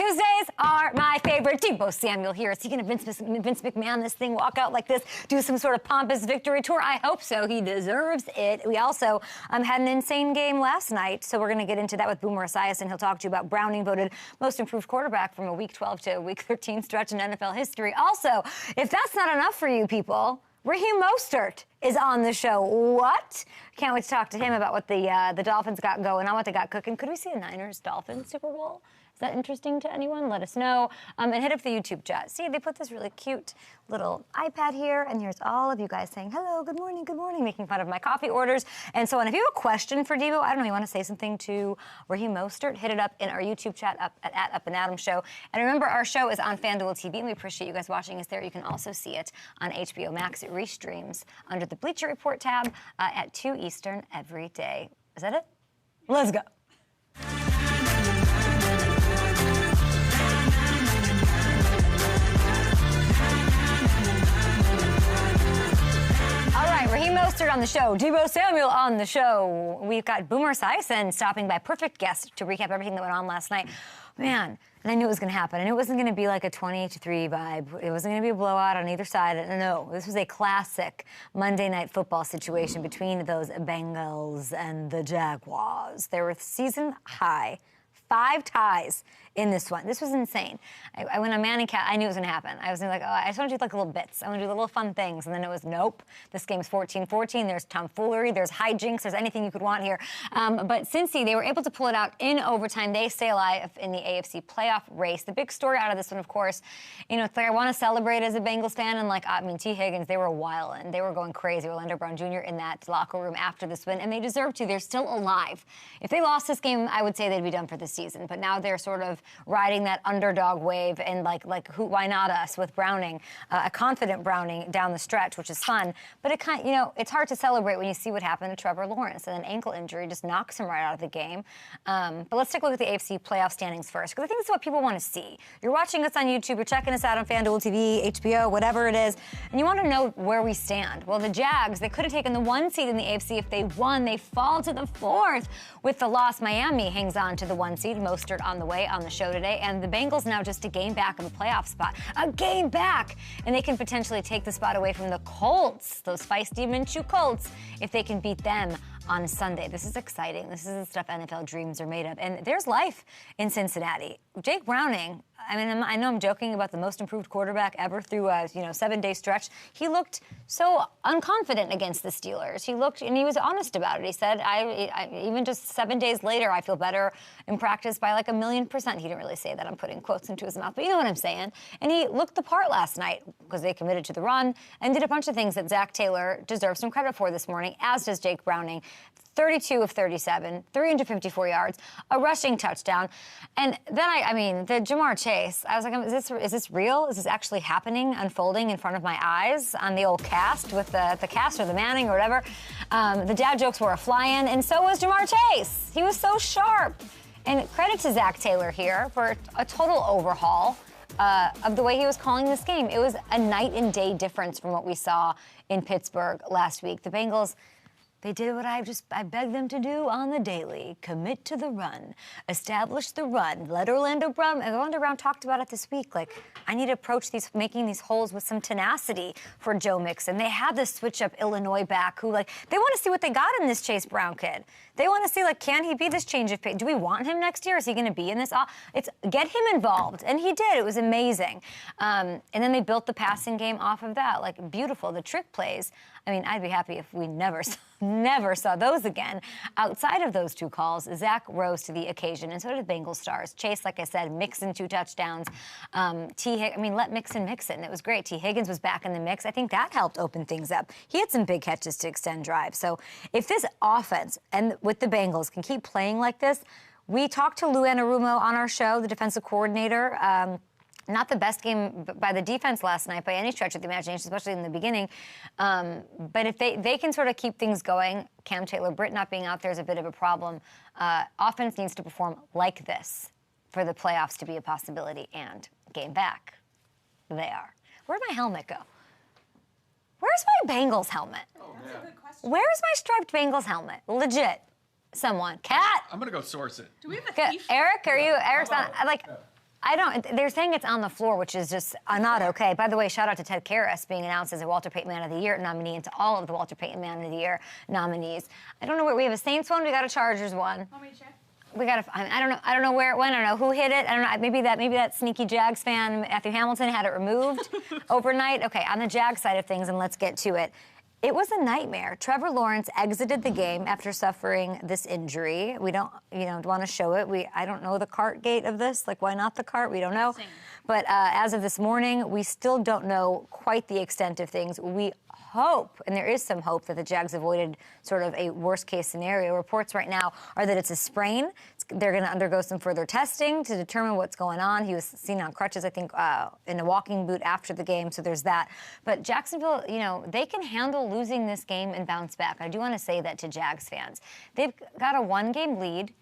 Tuesdays are my favorite. Deebo Samuel here. Is he going to Vince McMahon this thing, walk out like this, do some sort of pompous victory tour? I hope so. He deserves it. We also had an insane game last night, so we're going to get into that with Boomer Esiason. He'll talk to you about Browning voted most improved quarterback from a Week 12 to a Week 13 stretch in NFL history. Also, if that's not enough for you people, Raheem Mostert is on the show. What? Can't wait to talk to him about what the Dolphins got going on, what they got cooking. Could we see a Niners-Dolphins Super Bowl? Is that interesting to anyone? Let us know. And hit up the YouTube chat. See, they put this really cute little iPad here, and here's all of you guys saying, hello, good morning, making fun of my coffee orders, and so on. If you have a question for Deebo, I don't know, you want to say something to Raheem Mostert, hit it up in our YouTube chat up at Up and Adam Show. And remember, our show is on FanDuel TV, and we appreciate you guys watching us there. You can also see it on HBO Max. It restreams under the Bleacher Report tab at 2 Eastern every day. Is that it? Let's go. Raheem Mostert on the show, Deebo Samuel on the show. We've got Boomer Esiason stopping by, perfect guest to recap everything that went on last night. Man, and I knew it was going to happen. I knew it wasn't going to be like a 20-3 vibe. It wasn't going to be a blowout on either side. No, this was a classic Monday Night Football situation between those Bengals and the Jaguars. They were season high. 5 ties in this one. This was insane. I went on Manning Cat. I knew it was going to happen. I was like, oh, I just want to do like little bits. I want to do the little fun things. And then it was, nope. This game's 14-14. There's tomfoolery. There's hijinks. There's anything you could want here. But Cincy, they were able to pull it out in overtime. They stay alive in the AFC playoff race. The big story out of this one, of course, you know, it's like I want to celebrate as a Bengals fan. And like, I mean, T. Higgins, they were wildin'. They were going crazy. Orlando Brown Jr. in that locker room after this win. And they deserve to. They're still alive. If they lost this game, I would say they'd be done for the season. But now they're sort of riding that underdog wave, and like who? Why not us? With Browning, a confident Browning down the stretch, which is fun. But it kind of, you know, it's hard to celebrate when you see what happened to Trevor Lawrence, and an ankle injury just knocks him right out of the game. But let's take a look at the AFC playoff standings first, because I think this is what people want to see. You're watching us on YouTube, you're checking us out on FanDuel TV, HBO, whatever it is, and you want to know where we stand. Well, the Jags, they could have taken the 1 seed in the AFC if they won. They fall to the 4th with the loss. Miami hangs on to the 1 seed. Mostert on the way on the show today, and the Bengals now just a game back of a playoff spot. A game back! And they can potentially take the spot away from the Colts, those feisty Minshew Colts, if they can beat them on Sunday. This is exciting. This is the stuff NFL dreams are made of. And there's life in Cincinnati. Jake Browning, I mean, I know I'm joking about the most improved quarterback ever through a 7-day stretch. He looked so unconfident against the Steelers. He looked, and he was honest about it. He said, I even just 7 days later, I feel better in practice by like 1,000,000%. He didn't really say that. I'm putting quotes into his mouth, but you know what I'm saying. And he looked the part last night because they committed to the run and did a bunch of things that Zach Taylor deserves some credit for this morning, as does Jake Browning. 32 of 37, 354 yards, a rushing touchdown. And then, I mean, the Jamar Chase, I was like, is this real? Is this actually happening, unfolding in front of my eyes on the old cast with the cast or the Manning or whatever? The dad jokes were a fly-in, and so was Jamar Chase. He was so sharp. And credit to Zach Taylor here for a total overhaul of the way he was calling this game. It was a night and day difference from what we saw in Pittsburgh last week. The Bengals, they did what I begged them to do on the daily. Commit to the run. Establish the run. Let Orlando Brown talked about it this week. Like, I need to approach making these holes with some tenacity for Joe Mixon. They have this switch-up Illinois back who, like, they want to see what they got in this Chase Brown kid. They want to see, like, can he be this change of pace? Do we want him next year? Is he going to be in this? Get him involved. And he did. It was amazing. And then they built the passing game off of that. Like, beautiful. The trick plays. I mean, I'd be happy if we never saw those again. Outside of those 2 calls, Zach rose to the occasion, and so did Bengals stars. Chase, like I said, Mixon 2 touchdowns. Let Mixon mix it, and it was great. T. Higgins was back in the mix. I think that helped open things up. He had some big catches to extend drives. So if this offense and with the Bengals can keep playing like this, we talked to Lou Anarumo on our show, the defensive coordinator. Not the best game by the defense last night by any stretch of the imagination, especially in the beginning. But if they can sort of keep things going, Cam Taylor-Britt not being out there is a bit of a problem. Offense needs to perform like this for the playoffs to be a possibility, and game back. They are. Where'd my helmet go? Where's my Bengals helmet? Oh, that's a good question. Where's my striped Bengals helmet? Legit. Someone. Cat? I'm going to go source it. Do we have a thief? Eric, are you? Eric's on. They're saying it's on the floor, which is just not okay. By the way, shout out to Ted Karras being announced as a Walter Payton Man of the Year nominee and to all of the Walter Payton Man of the Year nominees. I don't know where we have a Saints one, we got a Chargers one. Want me to check? We got I don't know where it went. I don't know who hit it. I don't know. Maybe that sneaky Jags fan, Matthew Hamilton, had it removed overnight. Okay, on the Jags side of things, and let's get to it. It was a nightmare. Trevor Lawrence exited the game after suffering this injury. We don't, want to show it. I don't know the cart gate of this. Like, why not the cart? We don't know. But as of this morning, we still don't know quite the extent of things. We hope, and there is some hope, that the Jags avoided sort of a worst-case scenario. Reports right now are that it's a sprain. They're going to undergo some further testing to determine what's going on. He was seen on crutches, I think, in a walking boot after the game, so there's that. But Jacksonville, they can handle losing this game and bounce back. I do want to say that to Jags fans. They've got a one-game lead,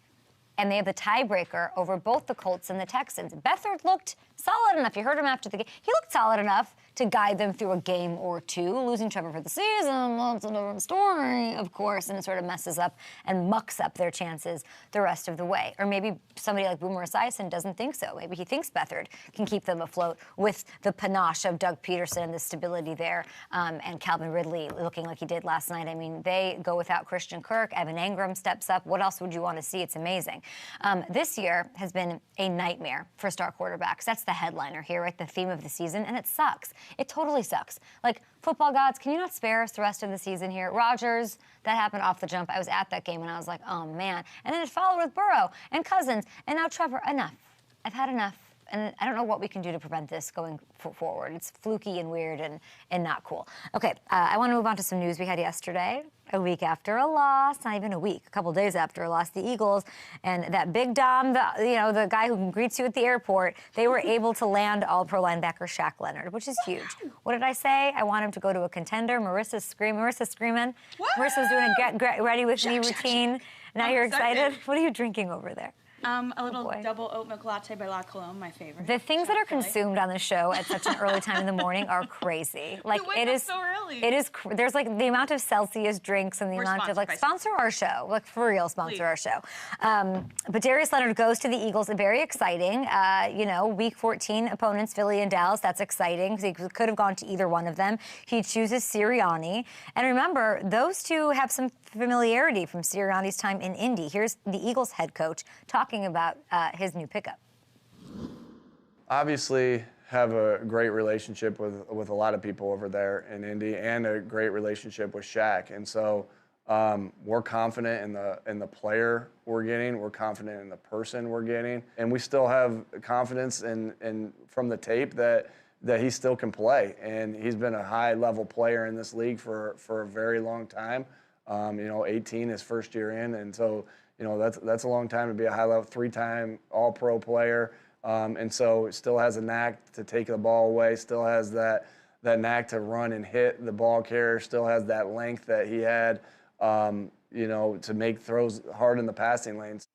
and they have the tiebreaker over both the Colts and the Texans. Beathard looked solid enough. You heard him after the game. He looked solid enough to guide them through a game or two. Losing Trevor for the season, that's a different story, of course, and it sort of messes up and mucks up their chances the rest of the way. Or maybe somebody like Boomer Esiason doesn't think so. Maybe he thinks Beathard can keep them afloat with the panache of Doug Peterson and the stability there, and Calvin Ridley looking like he did last night. I mean, they go without Christian Kirk. Evan Engram steps up. What else would you want to see? It's amazing. This year has been a nightmare for star quarterbacks. That's the headliner here, right? The theme of the season, and it sucks. It totally sucks. Like, football gods, can you not spare us the rest of the season here? Rodgers, that happened off the jump. I was at that game, and I was like, oh, man. And then it followed with Burrow and Cousins, and now Trevor. Enough. I've had enough. And I don't know what we can do to prevent this going forward. It's fluky and weird and not cool. Okay, I want to move on to some news we had yesterday. A week after a loss, not even a week, a couple days after a loss, the Eagles and that Big Dom, the guy who greets you at the airport, they were able to land All-Pro linebacker Shaq Leonard, which is huge. What did I say? I want him to go to a contender. Marissa's screaming. What? Marissa's doing a get ready with me routine. Now you're excited? What are you drinking over there? A little double oat milk latte by La Colombe, my favorite. The things that are consumed on the show at such an early time in the morning are crazy. Like, it is so early. It is. There's like the amount of Celsius drinks and the amount of sponsor our show, like for real, sponsor our show. But Darius Leonard goes to the Eagles. Very exciting. Week 14 opponents, Philly and Dallas. That's exciting because he could have gone to either one of them. He chooses Sirianni, and remember, those two have some familiarity from Sirianni's time in Indy. Here's the Eagles head coach talking about his new pickup. Obviously, have a great relationship with a lot of people over there in Indy, and a great relationship with Shaq. And so we're confident in the player we're getting. We're confident in the person we're getting, and we still have confidence in from the tape that he still can play. And he's been a high-level player in this league for a very long time. 18 his first year in, and so that's a long time to be a high-level, three-time All-Pro player. And so still has a knack to take the ball away, still has that knack to run and hit the ball carrier, still has that length that he had, to make throws hard in the passing lanes.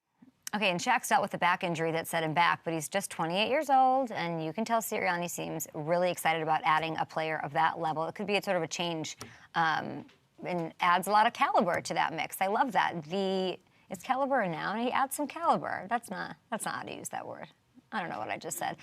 Okay, and Shaq's dealt with a back injury that set him back, but he's just 28 years old, and you can tell Sirianni seems really excited about adding a player of that level. It could be a sort of a change, and adds a lot of caliber to that mix. I love that. Is caliber a noun? He adds some caliber. That's not how to use that word. I don't know what I just said.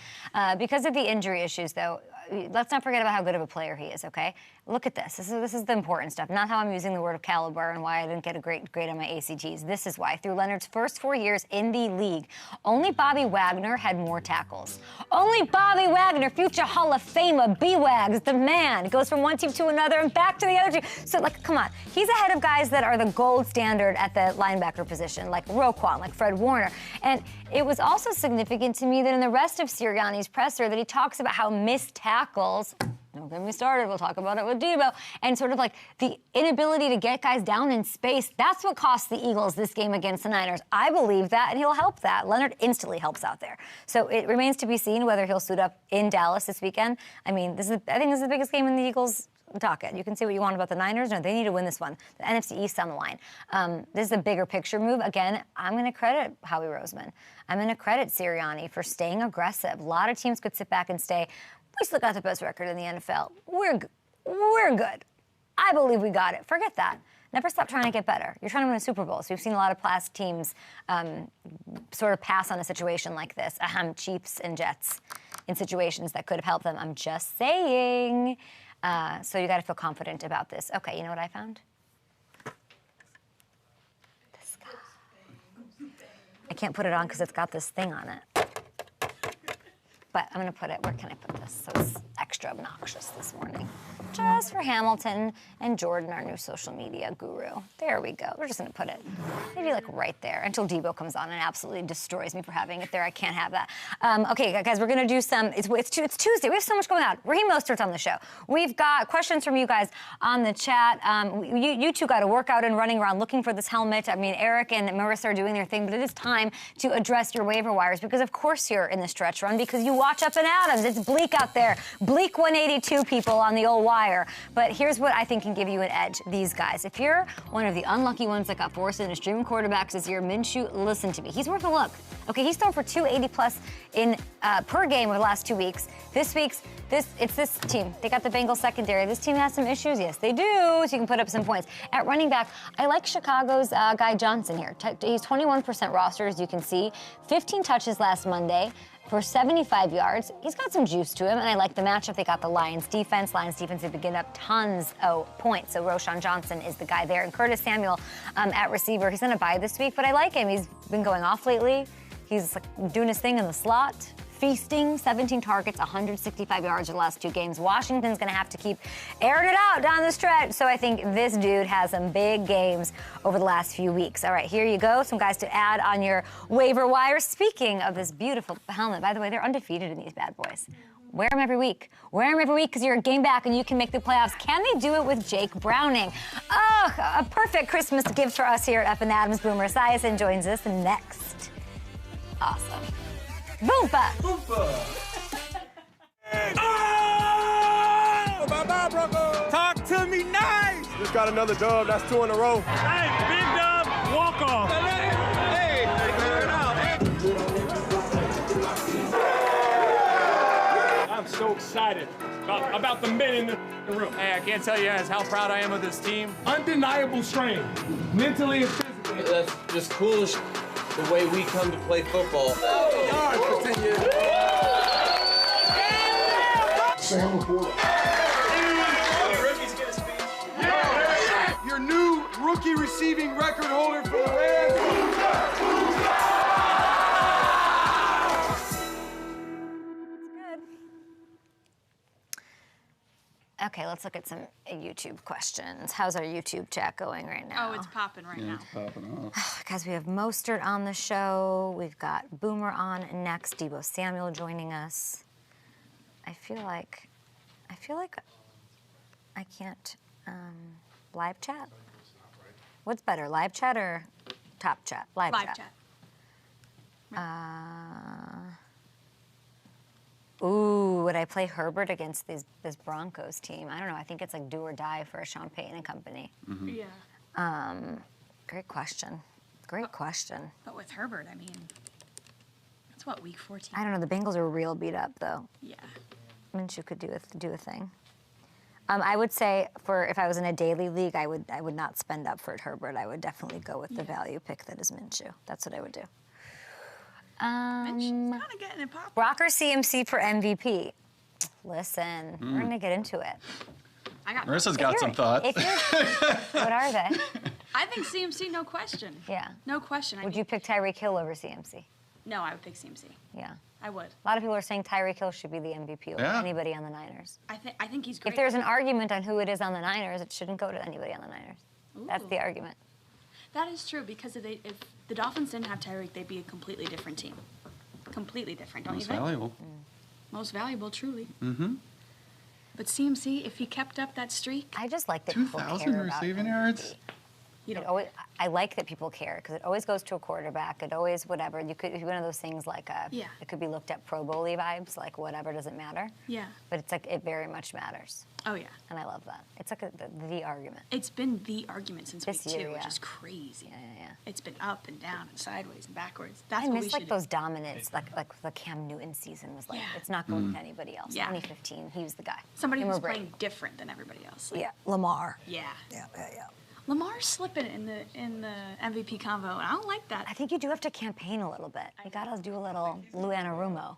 Because of the injury issues, though, let's not forget about how good of a player he is, okay? Look at this. This is the important stuff, not how I'm using the word of caliber and why I didn't get a great grade on my ACTs. This is why. Through Leonard's first 4 years in the league, only Bobby Wagner had more tackles. Only Bobby Wagner, future Hall of Famer, B-Wags, the man, goes from one team to another and back to the other team. So, come on. He's ahead of guys that are the gold standard at the linebacker position, like Roquan, like Fred Warner. And it was also significant to me that in the rest of Sirianni's presser that he talks about how missed tackles, don't get me started, we'll talk about it with Deebo, and sort of like the inability to get guys down in space, that's what cost the Eagles this game against the Niners. I believe that, and he'll help that. Leonard instantly helps out there. So it remains to be seen whether he'll suit up in Dallas this weekend. I mean, I think this is the biggest game in the Eagles' docket. You can say what you want about the Niners. No, they need to win this one. The NFC East on the line. This is a bigger picture move. Again, I'm going to credit Howie Roseman. I'm going to credit Sirianni for staying aggressive. A lot of teams could sit back and say, we still got the best record in the NFL. We're good. I believe we got it. Forget that. Never stop trying to get better. You're trying to win a Super Bowl. So we've seen a lot of past teams sort of pass on a situation like this. Chiefs and Jets in situations that could have helped them. I'm just saying. So you got to feel confident about this. Okay, you know what I found? This guy. I can't put it on because it's got this thing on it. But I'm going to put it, where can I put this? So it's extra obnoxious this morning. Just for Hamilton and Jordan, our new social media guru. There we go. We're just going to put it maybe like right there until Deebo comes on and absolutely destroys me for having it there. I can't have that. Okay, guys, we're going to do some, it's Tuesday. We have so much going on. Raheem Mostert's on the show. We've got questions from you guys on the chat. You two got a workout and running around looking for this helmet. I mean, Eric and Marissa are doing their thing, but it is time to address your waiver wires because, of course, you're in the stretch run because you watch Up and Adams. It's bleak out there. Bleak 182 people on the old wire. But here's what I think can give you an edge. These guys. If you're one of the unlucky ones that got forced into streaming quarterbacks this year, Minshew, listen to me. He's worth a look. Okay, he's thrown for 280 plus in per game over the last 2 weeks. This week's it's this team. They got the Bengals secondary. This team has some issues. Yes, they do. So you can put up some points. At running back, I like Chicago's Guy Johnson here. He's 21% rostered, as you can see. 15 touches last Monday for 75 yards. He's got some juice to him, and I like the matchup. They got the Lions defense. Lions defense, they've been getting up tons of points. So Roshan Johnson is the guy there. And Curtis Samuel at receiver. He's on a bye this week, but I like him. He's been going off lately. He's like doing his thing in the slot. Feasting, 17 targets, 165 yards in the last 2 games. Washington's going to have to keep airing it out down the stretch. So I think this dude has some big games over the last few weeks. All right, here you go. Some guys to add on your waiver wire. Speaking of this beautiful helmet, by the way, they're undefeated in these bad boys. Wear them every week. Wear them every week because you're a game back and you can make the playoffs. Can they do it with Jake Browning? Oh, a perfect Christmas gift for us here at F and Adams. Boomer Esiason joins us next. Awesome. Boompa! Boompa! Oh! Bye-bye, Bronco! Talk to me nice! Just got another dub. That's 2 in a row. Hey, big dub, walk off. Hey, clear it out. I'm so excited about the men in the room. Hey, I can't tell you guys how proud I am of this team. Undeniable strength, mentally and physically. That's just cool as the way we come to play football. For 10 years. Sam Laporta. Your new rookie receiving record holder for the Rams. Okay, let's look at some YouTube questions. How's our YouTube chat going right now? Oh, it's popping right now. It's popping off. Guys, we have Mostert on the show. We've got Boomer on next. Deebo Samuel joining us. I feel like I can't live chat. What's better, live chat or top chat? Live chat. Ooh, would I play Herbert against this Broncos team? I don't know. I think it's like do or die for Sean Payton and company. Mm-hmm. Yeah. Great question. Great question. But with Herbert, I mean, that's what, week 14? I don't know. The Bengals are real beat up, though. Yeah. Minshew could do a thing. I would say if I was in a daily league, I would not spend up for Herbert. I would definitely go with the value pick that is Minshew. That's what I would do. Minshew's kind of getting it popping. Brock or CMC for MVP? Listen, we're going to get into it. Marissa's got some thoughts. What are they? I think CMC, no question. Yeah. No question. Would you pick Tyreek Hill over CMC? No, I would pick CMC. Yeah. I would. A lot of people are saying Tyreek Hill should be the MVP over anybody on the Niners. I think he's great. If there's an argument on who it is on the Niners, it shouldn't go to anybody on the Niners. Ooh. That's the argument. That is true, because if the Dolphins didn't have Tyreek, they'd be a completely different team. Completely different, don't you think? Most valuable. Most valuable, truly. Mm-hmm. But CMC, if he kept up that streak... I just like that people care about 2,000 receiving yards? I like that people care because it always goes to a quarterback. It always whatever. You could one of those things like it could be looked at Pro Bowl-y vibes, like whatever doesn't matter. Yeah. But it's like it very much matters. Oh yeah. And I love that. It's like the argument. It's been the argument since This week 2, year, which yeah. is crazy. Yeah. It's been up and down and sideways and backwards. That's I what we miss should like do. those dominants, like the Cam Newton season was like Yeah. it's not going to anybody else. Yeah. 2015, he was the guy. Somebody Him who's or Brady. playing different than everybody else. Like, Yeah, Lamar. Yeah. Yeah. Lamar's slipping in the MVP convo, and I don't like that. I think you do have to campaign a little bit. You gotta do a little Lou Anarumo.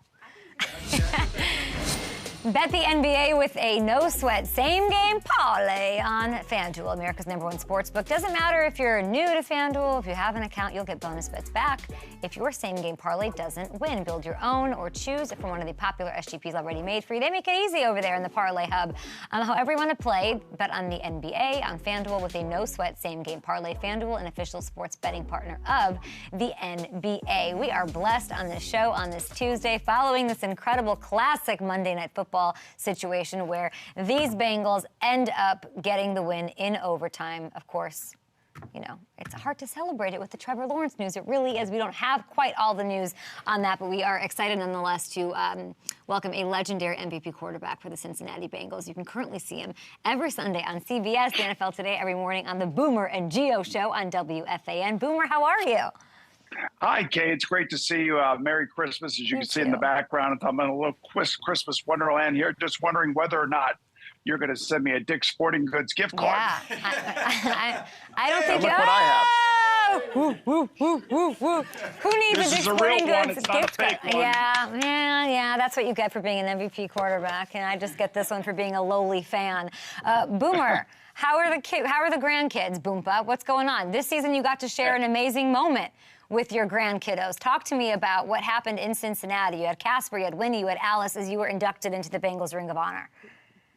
Bet the NBA with a no-sweat same-game parlay on FanDuel, America's #1 sportsbook. Doesn't matter if you're new to FanDuel. If you have an account, you'll get bonus bets back if your same-game parlay doesn't win. Build your own or choose from one of the popular SGPs already made for you. They make it easy over there in the Parlay Hub. However you want to play, bet on the NBA on FanDuel with a no-sweat same-game parlay. FanDuel, an official sports betting partner of the NBA. We are blessed on this show on this Tuesday following this incredible classic Monday Night Football situation where these Bengals end up getting the win in overtime. Of course, you know, it's hard to celebrate it with the Trevor Lawrence news. It really is. We don't have quite all the news on that, but we are excited nonetheless to welcome a legendary MVP quarterback for the Cincinnati Bengals. You can currently see him every Sunday on CBS, the NFL Today, every morning on the Boomer and Geo show on WFAN. Boomer, how are you? Hi, Kay. It's great to see you. Merry Christmas, as you can see in the background. I'm in a little Christmas wonderland here, just wondering whether or not you're going to send me a Dick's Sporting Goods gift card. Yeah. I don't think look what I have. Woo, woo, woo, woo, woo. Who needs This a is Dick's a Sporting real one. Goods It's not a gift fake card? one. Yeah. That's what you get for being an MVP quarterback, and I just get this one for being a lowly fan. Boomer, how are the grandkids, Boompa? What's going on? This season you got to share an amazing moment with your grandkiddos. Talk to me about what happened in Cincinnati. You had Casper, you had Winnie, you had Alice as you were inducted into the Bengals Ring of Honor.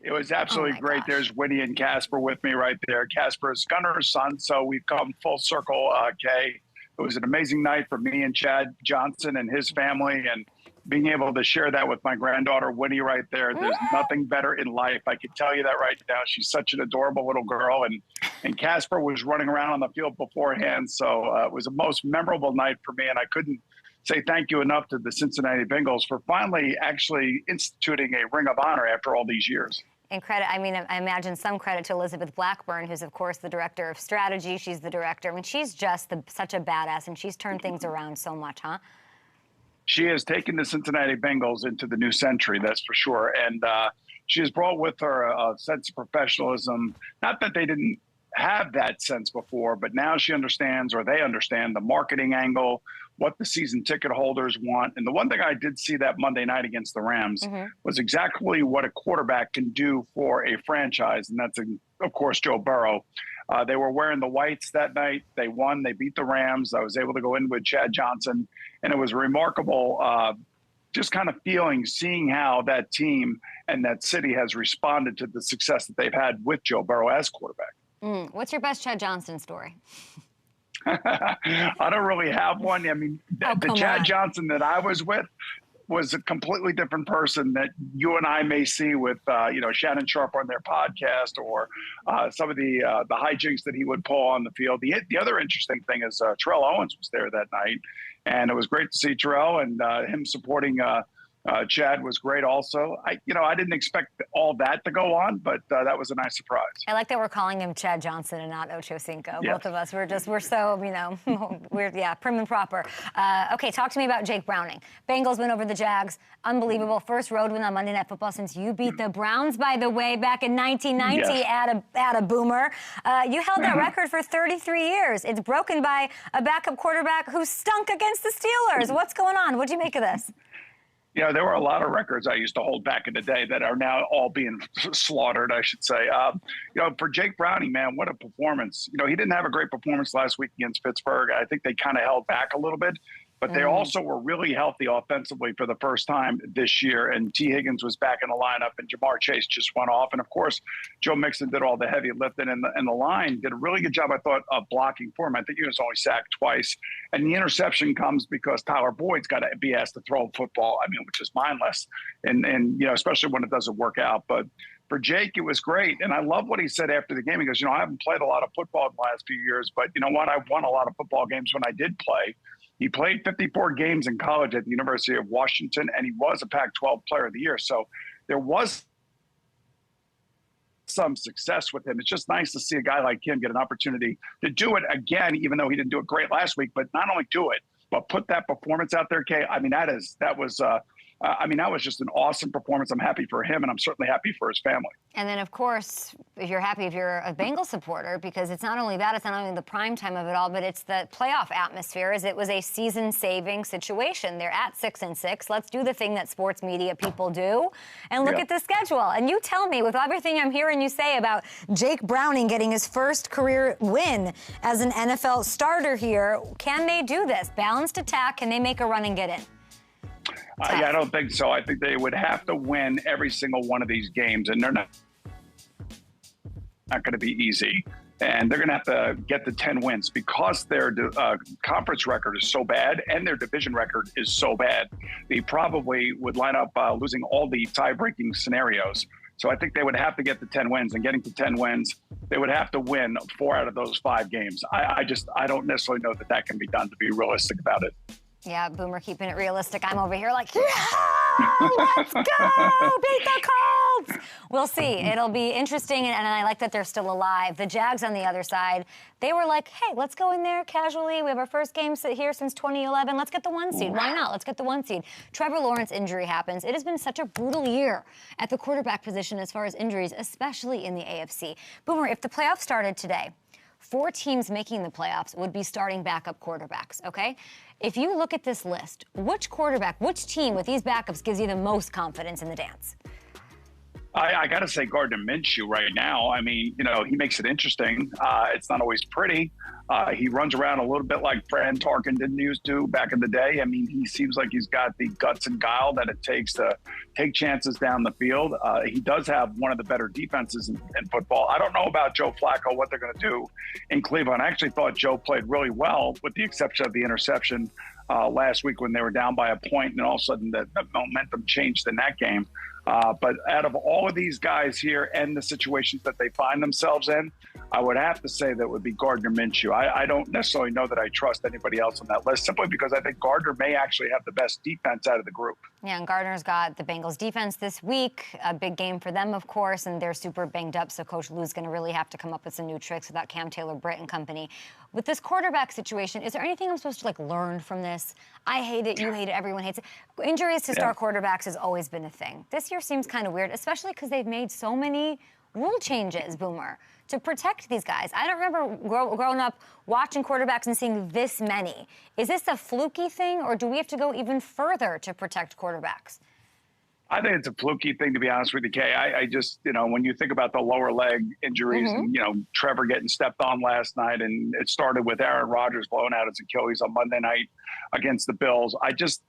It was absolutely great. Gosh. There's Winnie and Casper with me right there. Casper is Gunner's son, so we've come full circle, Kay. It was an amazing night for me and Chad Johnson and his family, and being able to share that with my granddaughter, Winnie, right there. There's nothing better in life. I can tell you that right now. She's such an adorable little girl, and Casper was running around on the field beforehand, so it was a most memorable night for me, and I couldn't say thank you enough to the Cincinnati Bengals for finally actually instituting a Ring of Honor after all these years. And credit, I mean, I imagine some credit to Elizabeth Blackburn, who's, of course, the director of strategy. She's the director. I mean, she's just such a badass, and she's turned things around so much, huh? She has taken the Cincinnati Bengals into the new century, that's for sure. And she has brought with her a sense of professionalism. Not that they didn't have that sense before, but now she understands, or they understand, the marketing angle, what the season ticket holders want. And the one thing I did see that Monday night against the Rams was exactly what a quarterback can do for a franchise. And that's, of course, Joe Burrow. They were wearing the whites that night. They won. They beat the Rams. I was able to go in with Chad Johnson, and it was remarkable just kind of seeing how that team and that city has responded to the success that they've had with Joe Burrow as quarterback. What's your best Chad Johnson story? I don't really have one. I mean, the Chad Johnson that I was with was a completely different person that you and I may see with, Shannon Sharp on their podcast, or some of the hijinks that he would pull on the field. The other interesting thing is Terrell Owens was there that night, and it was great to see Terrell, and him supporting Chad was great also. I didn't expect all that to go on, but that was a nice surprise. I like that we're calling him Chad Johnson and not Ocho Cinco. Yes. Both of us, we're so, we're prim and proper. Okay, talk to me about Jake Browning. Bengals win over the Jags. Unbelievable. First road win on Monday Night Football since you beat the Browns, by the way, back in 1990 at a Boomer. You held that record for 33 years. It's broken by a backup quarterback who stunk against the Steelers. What's going on? What'd you make of this? There were a lot of records I used to hold back in the day that are now all being slaughtered, I should say. For Jake Browning, man, what a performance. He didn't have a great performance last week against Pittsburgh. I think they kind of held back a little bit, but they also were really healthy offensively for the first time this year. And T. Higgins was back in the lineup, and Jamar Chase just went off. And, of course, Joe Mixon did all the heavy lifting, and the line did a really good job, I thought, of blocking for him. I think he was only sacked twice. And the interception comes because Tyler Boyd's got to be asked to throw football, which is mindless, and especially when it doesn't work out. But for Jake, it was great. And I love what he said after the game. He goes, I haven't played a lot of football in the last few years, but you know what? I won a lot of football games when I did play. He played 54 games in college at the University of Washington, and he was a Pac-12 Player of the Year. So there was some success with him. It's just nice to see a guy like him get an opportunity to do it again, even though he didn't do it great last week, but not only do it, but put that performance out there, Kay. That was I mean, that was just an awesome performance. I'm happy for him, and I'm certainly happy for his family. And then, of course, if you're happy if you're a Bengals supporter, because it's not only that, it's not only the prime time of it all, but it's the playoff atmosphere, as it was a season-saving situation. They're at 6-6. Let's do the thing that sports media people do and look at the schedule. And you tell me, with everything I'm hearing you say about Jake Browning getting his first career win as an NFL starter here, can they do this? Balanced attack, can they make a run and get in? I don't think so. I think they would have to win every single one of these games, and they're not going to be easy. And they're going to have to get the 10 wins because their conference record is so bad and their division record is so bad. They probably would line up losing all the tie-breaking scenarios. So I think they would have to get the 10 wins, and getting to 10 wins, they would have to win 4 out of those 5 games. I don't necessarily know that can be done, to be realistic about it. Yeah, Boomer keeping it realistic. I'm over here like, yeah, let's go, beat the Colts. We'll see. It'll be interesting, and I like that they're still alive. The Jags on the other side, they were like, hey, let's go in there casually. We have our first game here since 2011. Let's get the 1 seed. Why not? Let's get the 1 seed. Trevor Lawrence injury happens. It has been such a brutal year at the quarterback position as far as injuries, especially in the AFC. Boomer, if the playoffs started today, 4 teams making the playoffs would be starting backup quarterbacks, okay? If you look at this list, which quarterback, which team with these backups gives you the most confidence in the dance? I got to say Gardner Minshew right now. I mean, he makes it interesting. It's not always pretty. He runs around a little bit like Fran Tarkenton didn't used to back in the day. I mean, he seems like he's got the guts and guile that it takes to take chances down the field. He does have one of the better defenses in football. I don't know about Joe Flacco, what they're going to do in Cleveland. I actually thought Joe played really well, with the exception of the interception last week when they were down by a point, and all of a sudden the momentum changed in that game. But out of all of these guys here and the situations that they find themselves in, I would have to say that would be Gardner Minshew. I don't necessarily know that I trust anybody else on that list, simply because I think Gardner may actually have the best defense out of the group. Yeah, and Gardner's got the Bengals defense this week, a big game for them, of course, and they're super banged up, so Coach Lou's going to really have to come up with some new tricks without Cam Taylor-Britt and company. With this quarterback situation, is there anything I'm supposed to, learn from this? I hate it, you hate it, everyone hates it. Injuries to star quarterbacks has always been a thing. This year seems kind of weird, especially because they've made so many rule changes, Boomer, to protect these guys. I don't remember growing up watching quarterbacks and seeing this many. Is this a fluky thing, or do we have to go even further to protect quarterbacks? I think it's a fluky thing, to be honest with you, Kay. I just, when you think about the lower leg injuries and, Trevor getting stepped on last night, and it started with Aaron Rodgers blowing out his Achilles on Monday night against the Bills. I just,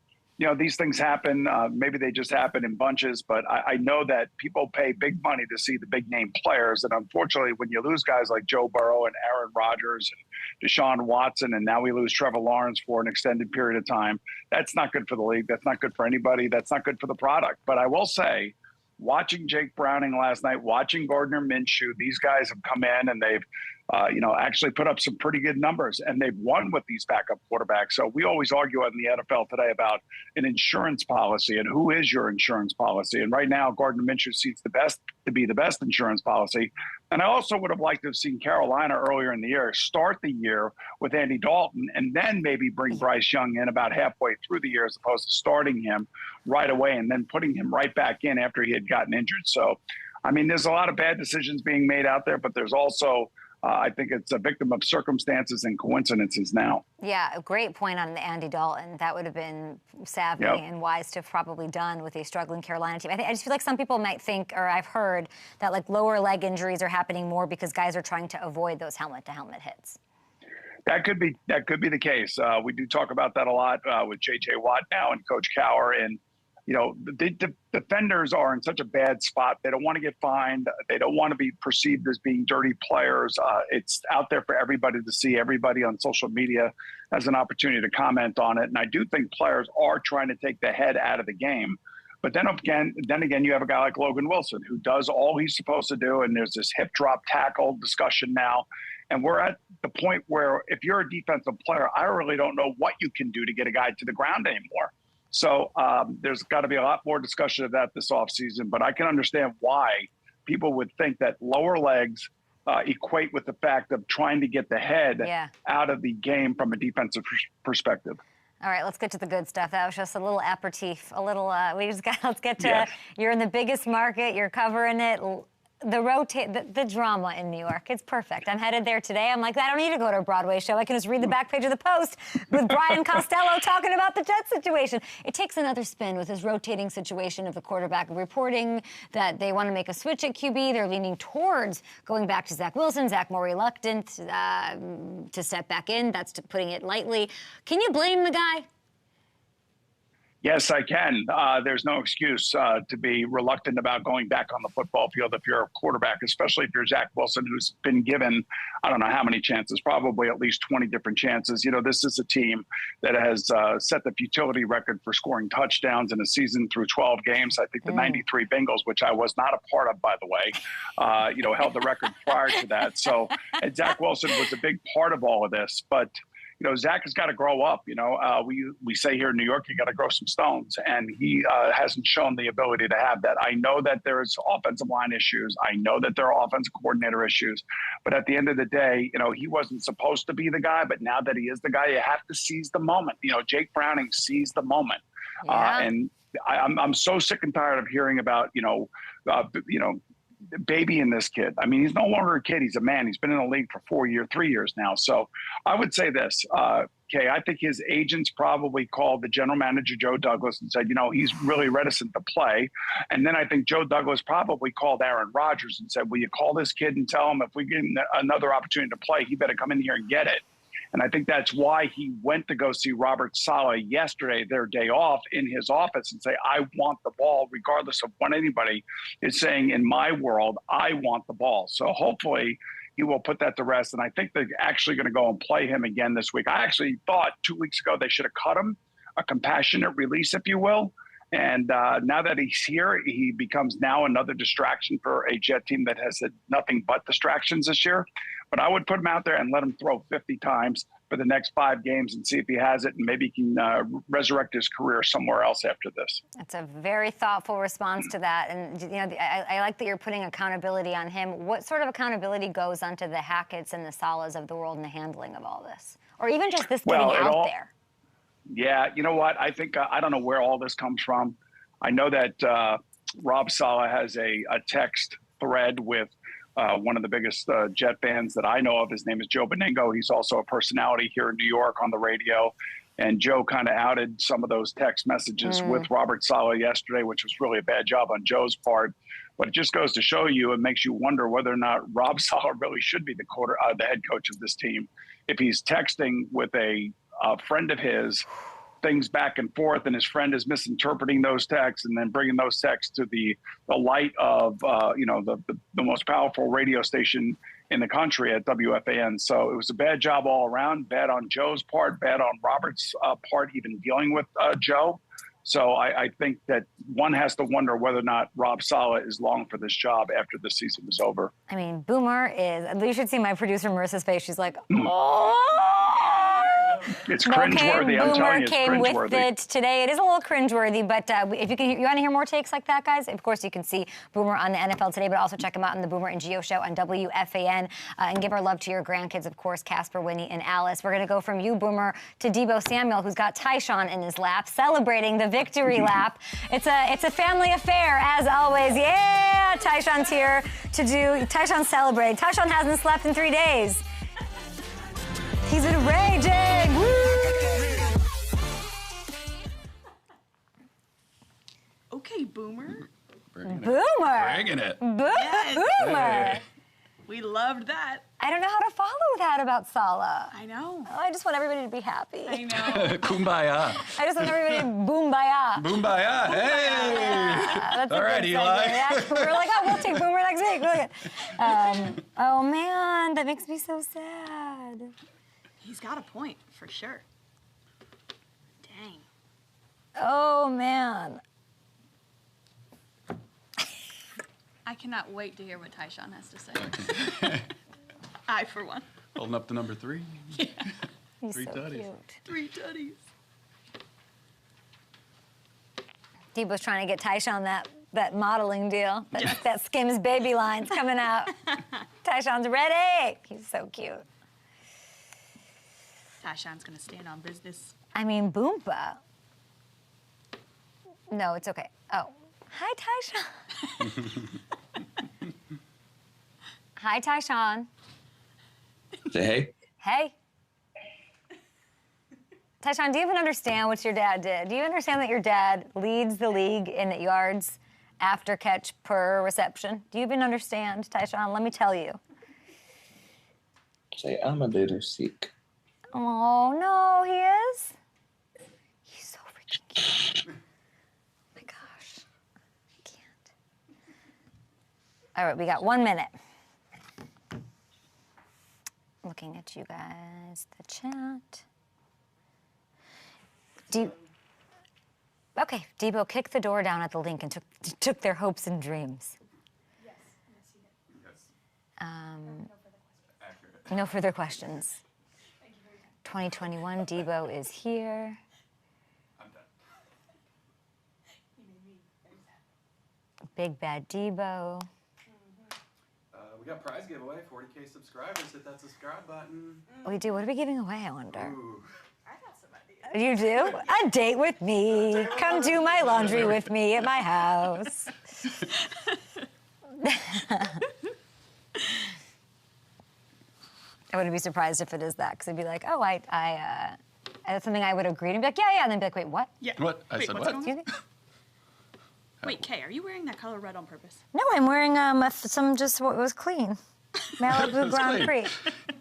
these things happen. Maybe they just happen in bunches, but I know that people pay big money to see the big name players. And unfortunately, when you lose guys like Joe Burrow and Aaron Rodgers and Deshaun Watson, and now we lose Trevor Lawrence for an extended period of time, that's not good for the league. That's not good for anybody. That's not good for the product. But I will say, watching Jake Browning last night, watching Gardner Minshew, these guys have come in and they've actually put up some pretty good numbers, and they've won with these backup quarterbacks. So we always argue in the NFL today about an insurance policy and who is your insurance policy. And right now, Gardner Minshew seems to be the best insurance policy. And I also would have liked to have seen Carolina earlier in the year start the year with Andy Dalton, and then maybe bring Bryce Young in about halfway through the year, as opposed to starting him right away and then putting him right back in after he had gotten injured. So, I mean, there's a lot of bad decisions being made out there, but there's also I think it's a victim of circumstances and coincidences now. Yeah, a great point on the Andy Dalton. That would have been savvy and wise to have probably done with a struggling Carolina team. I just feel like some people might think, or I've heard, that lower leg injuries are happening more because guys are trying to avoid those helmet-to-helmet hits. That could be the case. We do talk about that a lot with J.J. Watt now and Coach Cowher. And the defenders are in such a bad spot. They don't want to get fined. They don't want to be perceived as being dirty players. It's out there for everybody to see. Everybody on social media has an opportunity to comment on it. And I do think players are trying to take the head out of the game. But then again, you have a guy like Logan Wilson who does all he's supposed to do. And there's this hip drop tackle discussion now. And we're at the point where if you're a defensive player, I really don't know what you can do to get a guy to the ground anymore. So there's got to be a lot more discussion of that this offseason. But I can understand why people would think that lower legs equate with the fact of trying to get the head out of the game from a defensive perspective. All right, let's get to the good stuff. That was just a little aperitif, a little, let's get to, you're in the biggest market, you're covering it. The drama in New York, it's perfect. I'm headed there today. I'm like, I don't need to go to a Broadway show. I can just read the back page of the Post with Brian Costello talking about the Jets situation. It takes another spin with this rotating situation of the quarterback reporting that they want to make a switch at QB. They're leaning towards going back to Zach Wilson. Zach more reluctant to step back in. That's putting it lightly. Can you blame the guy? Yes, I can. There's no excuse to be reluctant about going back on the football field if you're a quarterback, especially if you're Zach Wilson, who's been given, I don't know how many chances, probably at least 20 different chances. You know, this is a team that has set the futility record for scoring touchdowns in a season through 12 games. I think the 93 Bengals, which I was not a part of, by the way, held the record prior to that. So and Zach Wilson was a big part of all of this. But Zach has got to grow up. We say here in New York, you got to grow some stones, and he hasn't shown the ability to have that. I know that there's offensive line issues. I know that there are offensive coordinator issues, but at the end of the day, he wasn't supposed to be the guy, but now that he is the guy, you have to seize the moment. Jake Browning seized the moment, and I'm so sick and tired of hearing about babying this kid. I mean, he's no longer a kid. He's a man. He's been in the league for 3 years now. So I would say this, Kay, I think his agents probably called the general manager, Joe Douglas, and said, he's really reticent to play. And then I think Joe Douglas probably called Aaron Rodgers and said, will you call this kid and tell him if we get another opportunity to play, he better come in here and get it. And I think that's why he went to go see Robert Saleh yesterday, their day off, in his office and say, I want the ball, regardless of what anybody is saying in my world, I want the ball. So hopefully he will put that to rest. And I think they're actually going to go and play him again this week. I actually thought 2 weeks ago they should have cut him, a compassionate release, if you will. And now that he's here, he becomes now another distraction for a Jet team that has had nothing but distractions this year. But I would put him out there and let him throw 50 times for the next 5 games and see if he has it, and maybe he can resurrect his career somewhere else after this. That's a very thoughtful response to that. And, I like that you're putting accountability on him. What sort of accountability goes onto the Hackett's and the Salehs of the world in the handling of all this? Or even just this getting out there? Yeah, you know what? I think I don't know where all this comes from. I know that Rob Saleh has a text thread with one of the biggest Jet fans that I know of. His name is Joe Beningo. He's also a personality here in New York on the radio. And Joe kind of outed some of those text messages with Robert Saleh yesterday, which was really a bad job on Joe's part. But it just goes to show you, it makes you wonder whether or not Rob Saleh really should be the head coach of this team. If he's texting with a friend of his, things back and forth, and his friend is misinterpreting those texts and then bringing those texts to the light of the most powerful radio station in the country at WFAN. So it was a bad job all around, bad on Joe's part, bad on Robert's part, even dealing with Joe. So I think that one has to wonder whether or not Rob Saleh is long for this job after the season is over. I mean, Boomer is, you should see my producer Marissa's face. She's like, oh. It's cringeworthy. I'm telling you, it's came cringeworthy. with it today. It is a little cringeworthy, but if you want to hear more takes like that, guys, of course you can see Boomer on the NFL Today, but also check him out on the Boomer and Gio show on WFAN, and give our love to your grandkids, of course, Casper, Winnie, and Alice. We're going to go from you, Boomer, to Deebo Samuel, who's got Tyshawn in his lap, celebrating the victory lap. It's a family affair, as always. Yeah, Tyshawn's here to do. Tyshawn's celebrating. Tyshawn hasn't slept in 3 days. He's been raging. Woo! Okay, Boomer. Boomer. Bringing it. Boomer. Yes. We loved that. I don't know how to follow that about Saleh. I know. Oh, I just want everybody to be happy. I know. Kumbaya. I just want everybody to boombaya. Boombaya. Hey. That's all right, Eli. Yeah, we were like, oh, we'll take Boomer next week. Look at. Oh man, that makes me so sad. He's got a point, for sure. Dang. Oh man. I cannot wait to hear what Tyshawn has to say. I, for one. Holding up to number 3. Yeah. He's 3 so tutties. cute. 3 tutties. Deebo's trying to get Tyshawn that modeling deal. That Skims baby line's coming out. Tyshawn's ready. He's so cute. Tyshawn's going to stand on business. I mean, Boomba. No, it's okay. Oh, hi, Tyshawn. Hi, Tyshawn. Say hey. Hey. Tyshawn, do you even understand what your dad did? Do you understand that your dad leads the league in yards after catch per reception? Do you even understand, Tyshawn? Let me tell you. Say, I'm a little sick. Oh, no, he is? He's so freaking cute. Oh, my gosh. I can't. All right, we got 1 minute. Looking at you guys, the chat. Okay, Deebo kicked the door down at the link and took their hopes and dreams. Yes, he did. Yes. No further questions. 2021, Deebo is here. I'm done. Big bad Deebo. We got prize giveaway, 40K subscribers. Hit that subscribe button. We do. What are we giving away, I wonder? Ooh. I got some ideas. You do? A date with me. Come do my laundry with me at my house. I wouldn't be surprised if it is that, because I'd be like, oh, that's something I would agree to. And be like, yeah, and then be like, wait, what? Yeah. What? I Wait, said what's what? going on? Excuse me? Wait, Kay, are you wearing that color red on purpose? No, I'm wearing some just what was clean. Malibu Grand Prix.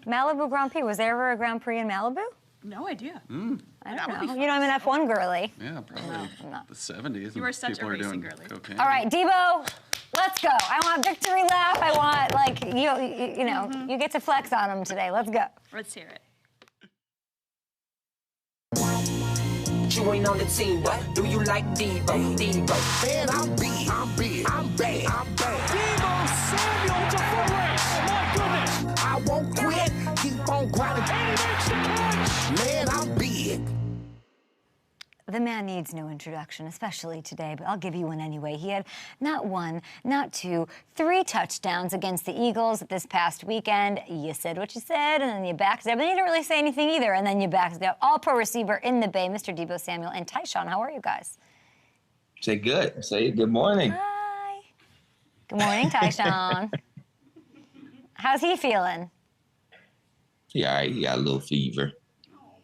Malibu Grand Prix. Was there ever a Grand Prix in Malibu? No idea. I That would don't be know. fun. You know, I'm an F1 girly. Yeah, probably No. the 70s. You are such a people racing doing girly. cocaine. All right, Deebo, let's go. I want victory lap. I want, like, you know, you get to flex on them today. Let's go. Let's hear it. You ain't on the team, but do you like Deebo? Deebo. Man, I'm big. I'm big. I'm bad. I'm bad. Deebo Samuel to full race. My goodness. I won't quit. Keep on grinding. And he makes the catch. Man, I'm big. The man needs no introduction, especially today, but I'll give you one anyway. He had not one, not two, 3 touchdowns against the Eagles this past weekend. You said what you said, and then you backed it up. But you didn't really say anything either, and then you backed it up. All-pro receiver in the Bay, Mr. Deebo Samuel. And Tyshawn, how are you guys? Say good. Say good morning. Hi. Good morning, Tyshawn. How's he feeling? Yeah, he got a little fever.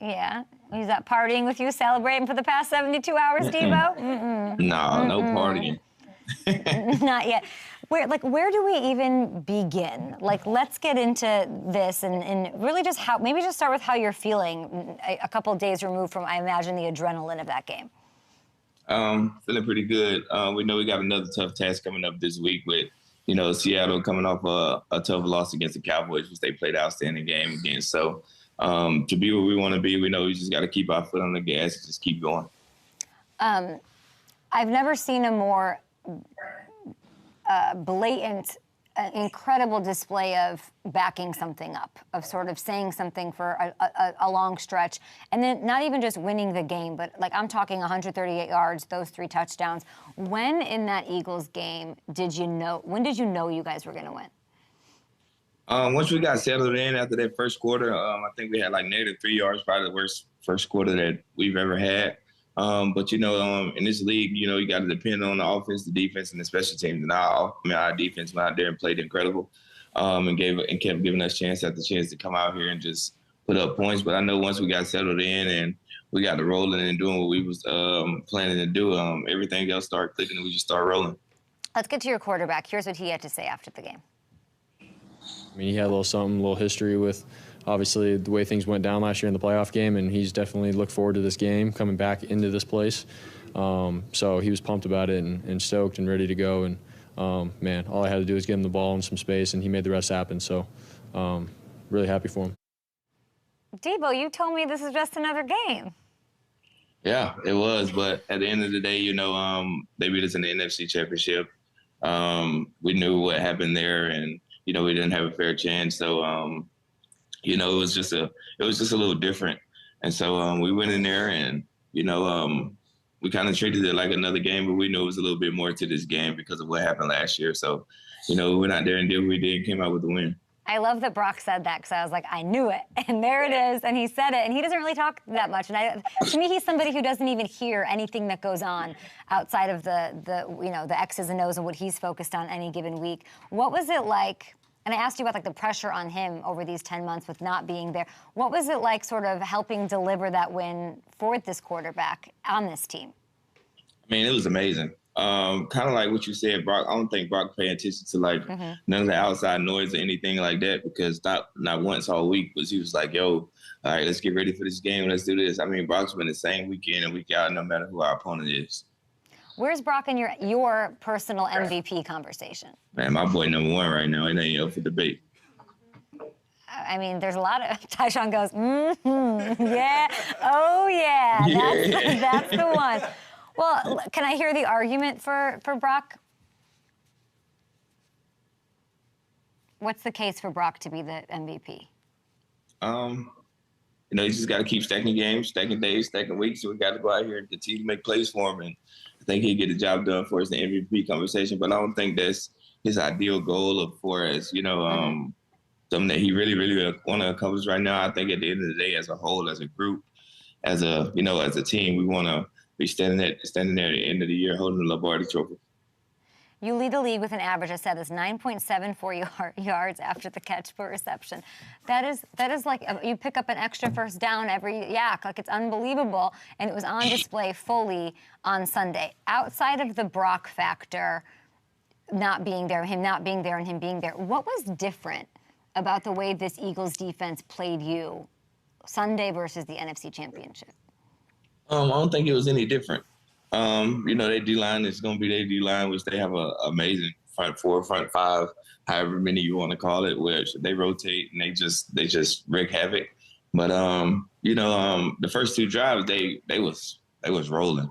Yeah. He's up partying with you, celebrating for the past 72 hours, Deebo? No partying. Not yet. Where do we even begin? Like, let's get into this and really just maybe just start with how you're feeling a couple of days removed from, I imagine, the adrenaline of that game. Feeling pretty good. We know we got another tough task coming up this week with, Seattle coming off a tough loss against the Cowboys, which they played an outstanding game against. So to be where we want to be, we know we just got to keep our foot on the gas and just keep going. I've never seen a more blatant, incredible display of backing something up, of sort of saying something for a long stretch, and then not even just winning the game, but I'm talking 138 yards, those 3 touchdowns. When in that Eagles game when did you know you guys were going to win? Once we got settled in after that first quarter, I think we had -3 yards, probably the worst first quarter that we've ever had. But in this league, you got to depend on the offense, the defense, and the special teams. And our defense went out there and played incredible, and kept giving us chance after chance to come out here and just put up points. But I know once we got settled in and we got to rolling and doing what we was planning to do, everything else started clicking and we just started rolling. Let's get to your quarterback. Here's what he had to say after the game. I mean, he had a little history with, obviously, the way things went down last year in the playoff game, and he's definitely looked forward to this game, coming back into this place. So he was pumped about it and stoked and ready to go. And, man, all I had to do was give him the ball and some space, and he made the rest happen. So really happy for him. Deebo, you told me this is just another game. Yeah, it was. But at the end of the day, they beat us in the NFC Championship. We knew what happened there, and we didn't have a fair chance. So, it was just a little different. And so we went in there and, we kind of treated it like another game, but we knew it was a little bit more to this game because of what happened last year. So, we went out there and did what we did and came out with the win. I love that Brock said that because I was like, I knew it. And there it is. And he said it. And he doesn't really talk that much. And to me, he's somebody who doesn't even hear anything that goes on outside of the X's and O's and what he's focused on any given week. What was it like? And I asked you about like the pressure on him over these 10 months with not being there. What was it like sort of helping deliver that win for this quarterback on this team? I mean, it was amazing. Kind of like what you said, Brock. I don't think Brock paid attention to like none of the outside noise or anything like that, because not once all week was he was like, yo, all right, let's get ready for this game. Let's do this. I mean, Brock's been the same week in and week out, no matter who our opponent is. Where's Brock in your personal MVP conversation? Man, my boy number one right now. It ain't up for debate. I mean, there's a lot of... Tyshawn goes, yeah, oh yeah, that's the one. Well, can I hear the argument for Brock? What's the case for Brock to be the MVP? You just got to keep stacking games, stacking days, stacking weeks. So we got to go out here and continue to make plays for him. And I think he'll get the job done for us in the MVP conversation. But I don't think that's his ideal goal of for us, something that he really, really want to accomplish right now. I think at the end of the day, as a whole, as a group, as a team, we want to be standing there at the end of the year holding the Lombardi Trophy. You lead the league with an average, I said, is 9.74 yards after the catch per reception. That is like you pick up an extra first down every yak. Like, it's unbelievable. And it was on display fully on Sunday. Outside of the Brock factor not being there, him not being there and him being there, what was different about the way this Eagles defense played you Sunday versus the NFC Championship? I don't think it was any different. Their D-line is going to be their D-line, which they have an amazing front four, front five, however many you want to call it, which they rotate and they just wreak havoc. But, the first two drives, they was rolling,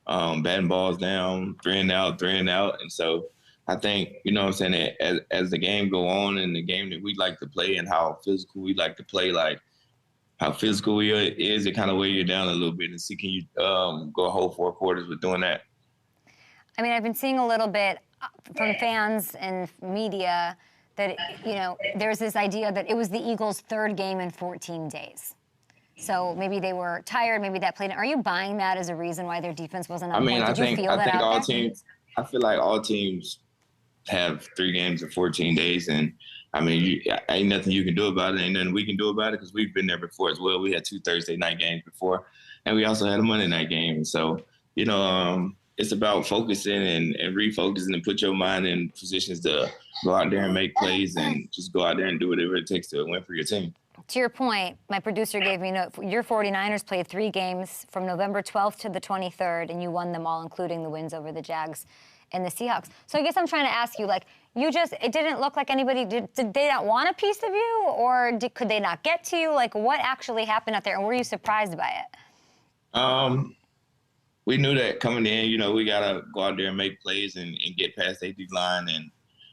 batting balls down, three and out. And so I think, as the game go on and the game that we like to play and how physical we like to play, like, how physical it is, it kind of weigh you down a little bit and see, can you go a whole 4 quarters with doing that? I mean, I've been seeing a little bit from fans and media that, there's this idea that it was the Eagles' third game in 14 days. So maybe they were tired, maybe that played. Are you buying that as a reason why their defense wasn't on point? Did you feel that out there? I feel like all teams have 3 games in 14 days, and I mean, ain't nothing you can do about it. Ain't nothing we can do about it because we've been there before as well. We had 2 Thursday night games before, and we also had a Monday night game. And so, it's about focusing and refocusing and put your mind in positions to go out there and make plays and just go out there and do whatever it takes to win for your team. To your point, my producer gave me a note. Your 49ers played 3 games from November 12th to the 23rd, and you won them all, including the wins over the Jags and the Seahawks. So I guess I'm trying to ask you, like, it didn't look like anybody, did they not want a piece of you, or could they not get to you? Like, what actually happened out there, and were you surprised by it? We knew that coming in, we got to go out there and make plays and get past the line. And,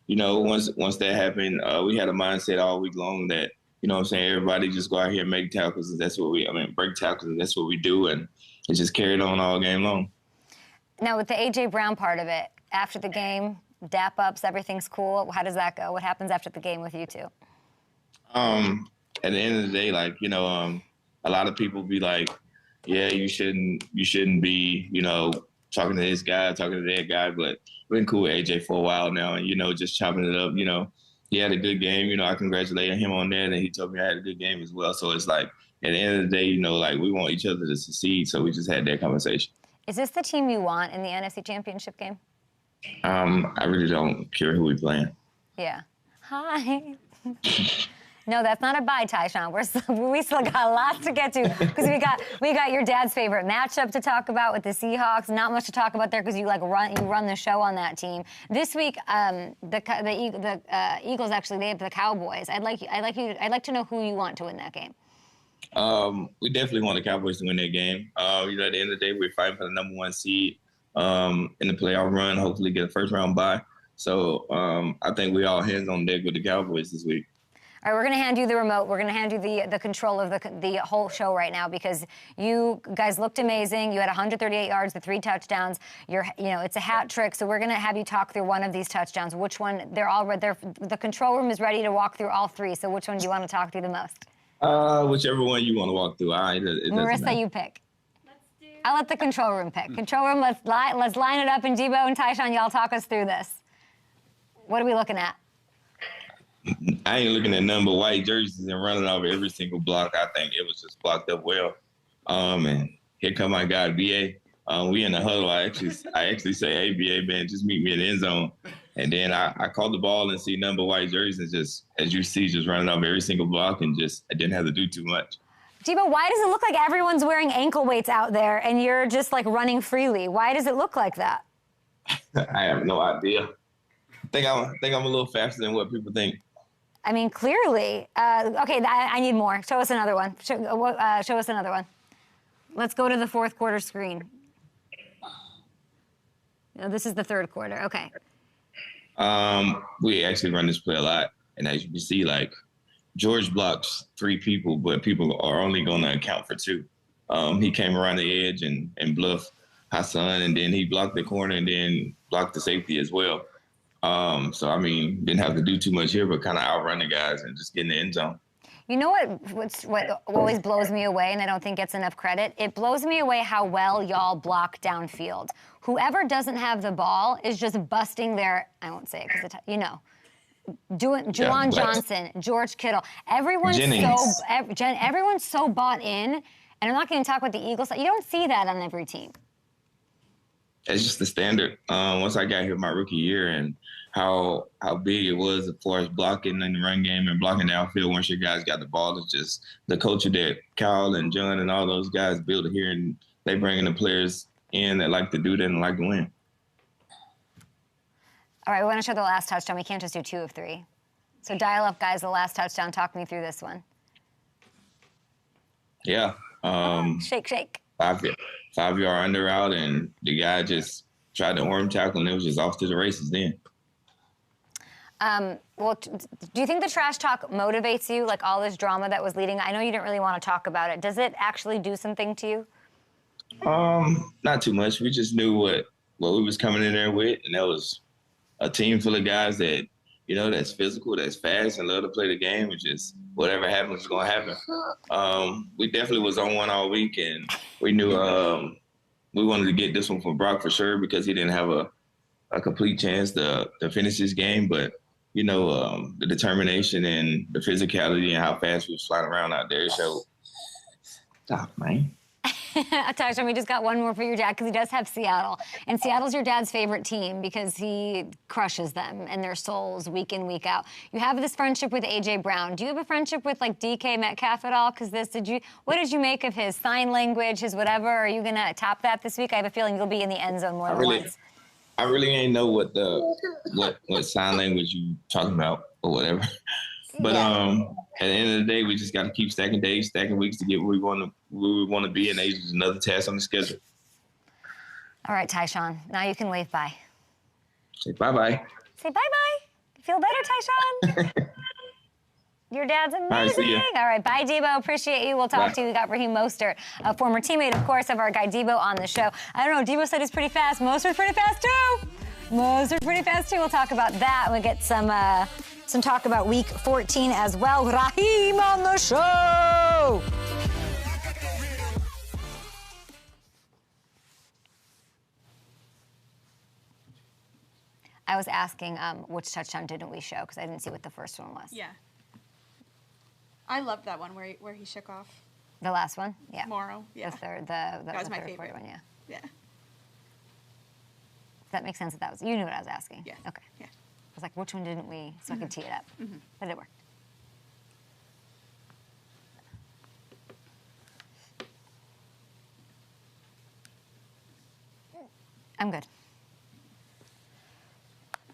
once that happened, we had a mindset all week long that, everybody just go out here and make tackles, and that's what break tackles, and that's what we do. And it just carried on all game long. Now, with the A.J. Brown part of it, after the game, dap-ups, everything's cool. How does that go? What happens after the game with you two? At the end of the day, like, a lot of people be like, yeah, you shouldn't be, talking to this guy, talking to that guy. But I've been cool with AJ for a while now, and, just chopping it up, he had a good game. I congratulated him on that, and he told me I had a good game as well. So it's like, at the end of the day, like, we want each other to succeed. So we just had that conversation. Is this the team you want in the NFC Championship game? I really don't care who we playing. Yeah. Hi. No, that's not a bye, Tyshawn. We still got lots to get to because we got your dad's favorite matchup to talk about with the Seahawks. Not much to talk about there because you run the show on that team. This week, the Eagles actually, they have the Cowboys. I'd like to know who you want to win that game. We definitely want the Cowboys to win that game. At the end of the day, we're fighting for the number 1 seed in the playoff run. Hopefully, get a first round bye. So I think we all hands on deck with the Cowboys this week. All right, we're going to hand you the remote. We're going to hand you the control of the whole show right now because you guys looked amazing. You had 138 yards, the 3 touchdowns. It's a hat trick. So we're going to have you talk through one of these touchdowns. Which one? The control room is ready to walk through all 3. So which one do you want to talk through the most? Whichever one you want to walk through. Marissa, you pick. I'll let the control room pick. Control room, let's line it up. And Deebo and Tyshawn, y'all talk us through this. What are we looking at? I ain't looking at none but white jerseys and running off every single block. I think it was just blocked up well. And here come my guy, BA. We in the huddle. I actually say, hey, BA, man, just meet me in the end zone. And then I caught the ball and see none but white jerseys and just, as you see, just running off every single block and I didn't have to do too much. Deebo, why does it look like everyone's wearing ankle weights out there and you're just like running freely? Why does it look like that? I have no idea. I think I'm a little faster than what people think. I mean, clearly. Okay, I need more. Show us another one. Show us another one. Let's go to the 4th quarter screen. No, this is the 3rd quarter. Okay. We actually run this play a lot. And as you can see, like, George blocks 3 people, but people are only going to account for 2. He came around the edge and bluffed Hassan, and then he blocked the corner and then blocked the safety as well. So, I mean, didn't have to do too much here, but kind of outrun the guys and just get in the end zone. You know what always blows me away, and I don't think gets enough credit? It blows me away how well y'all block downfield. Whoever doesn't have the ball is just busting their, I won't say it because Juwan Johnson, George Kittle. Everyone's so bought in, and I'm not going to talk about the Eagles. You don't see that on every team. It's just the standard. Once I got here my rookie year and how big it was as far as blocking in the run game and blocking downfield once your guys got the ball, it's just the culture that Kyle and John and all those guys build here, and they bring in the players in that like to do that and like to win. All right, we want to show the last touchdown. We can't just do 2 of 3. So dial up, guys, the last touchdown. Talk me through this one. Yeah. Shake. 5-yard under route, and the guy just tried to arm tackle, and it was just off to the races then. Well, do you think the trash talk motivates you, like all this drama that was leading? I know you didn't really want to talk about it. Does it actually do something to you? Not too much. We just knew what we was coming in there with, and that was a team full of guys that, that's physical, that's fast, and love to play the game, which is whatever happens is going to happen. We definitely was on one all week, and we knew we wanted to get this one from Brock for sure because he didn't have a complete chance to finish this game. But, the determination and the physicality and how fast we was flying around out there showed. Stop, man. Tyshawn, we just got one more for your dad because he does have Seattle. And Seattle's your dad's favorite team because he crushes them and their souls week in, week out. You have this friendship with A.J. Brown. Do you have a friendship with, like, DK Metcalf at all? Because what did you make of his sign language, his whatever? Are you going to top that this week? I have a feeling you'll be in the end zone more than once. I really ain't know what sign language you talking about or whatever. But at the end of the day, we just got to keep stacking days, stacking weeks to get where we want to be, and age is another task on the schedule. All right, Tyshawn, now you can wave bye. Say bye-bye. Say bye-bye. Feel better, Tyshawn? Your dad's amazing. All right, see ya. All right, bye, Deebo. Appreciate you. We'll talk to you. We got Raheem Mostert, a former teammate, of course, of our guy Deebo on the show. I don't know, Deebo said he's pretty fast. Mostert's pretty fast, too. We'll talk about that. We'll get some talk about Week 14 as well. Raheem on the show. I was asking which touchdown didn't we show because I didn't see what the first one was. Yeah. I loved that one where he shook off. The last one? Yeah. Morrow. Yeah. The third, that was my favorite one, yeah. Yeah. Does that make sense you knew what I was asking? Yeah. Okay. Yeah. I was like, which one didn't we, so I could tee it up. Mm-hmm. But it worked. I'm good.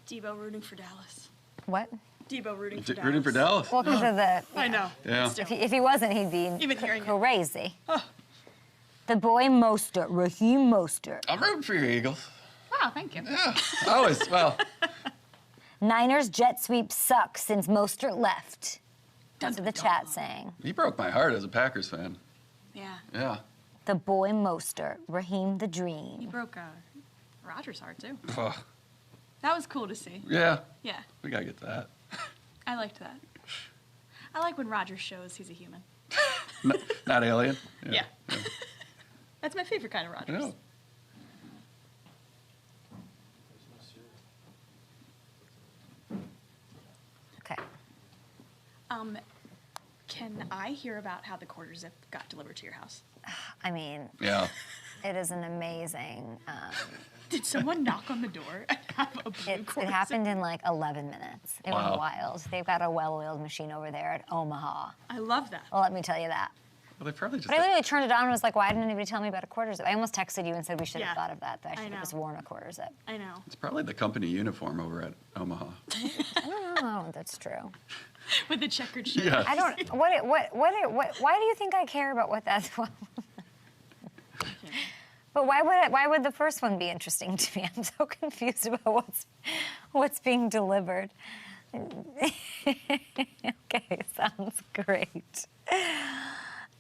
Deebo rooting for Dallas. What? Deebo rooting for Dallas. Rooting for Dallas? Well, because of the... I know. Yeah. If he wasn't, he'd be Even hearing crazy. Oh. The boy Mostert, Raheem Mostert. I'm rooting for your Eagles. Wow, thank you. Yeah, always. Well. Niners jet sweep sucks since Mostert left. That's what the chat's saying. He broke my heart as a Packers fan. Yeah. Yeah. The boy Mostert, Raheem the Dream. He broke Rodgers' heart, too. Oh, That was cool to see. yeah. Yeah. We got to get to that. I liked that. I like when Rodgers shows he's a human. Not alien? Yeah. That's my favorite kind of I Rodgers. know. Okay. Can I hear about how the quarter zip got delivered to your house? I mean, Yeah. it is an amazing. Did someone knock on the door and have a blue It quarter happened in like 11 minutes. It Wow. was wild. They've got a well-oiled machine over there at Omaha. zip? I love that. Well, let me tell you that. Well, they probably just. But I literally turned it on and was like, why didn't anybody tell me about a quarter zip? I almost texted you and said we should have Yeah. thought of that. That I I should have know. just worn a quarter zip. I know. It's probably the company uniform over at Omaha. I don't know. That's true. With the checkered shirt. Yeah. I don't. What? Why do you think I care about what that's? But why would the first one be interesting to me? I'm so confused about what's being delivered. Okay, sounds great.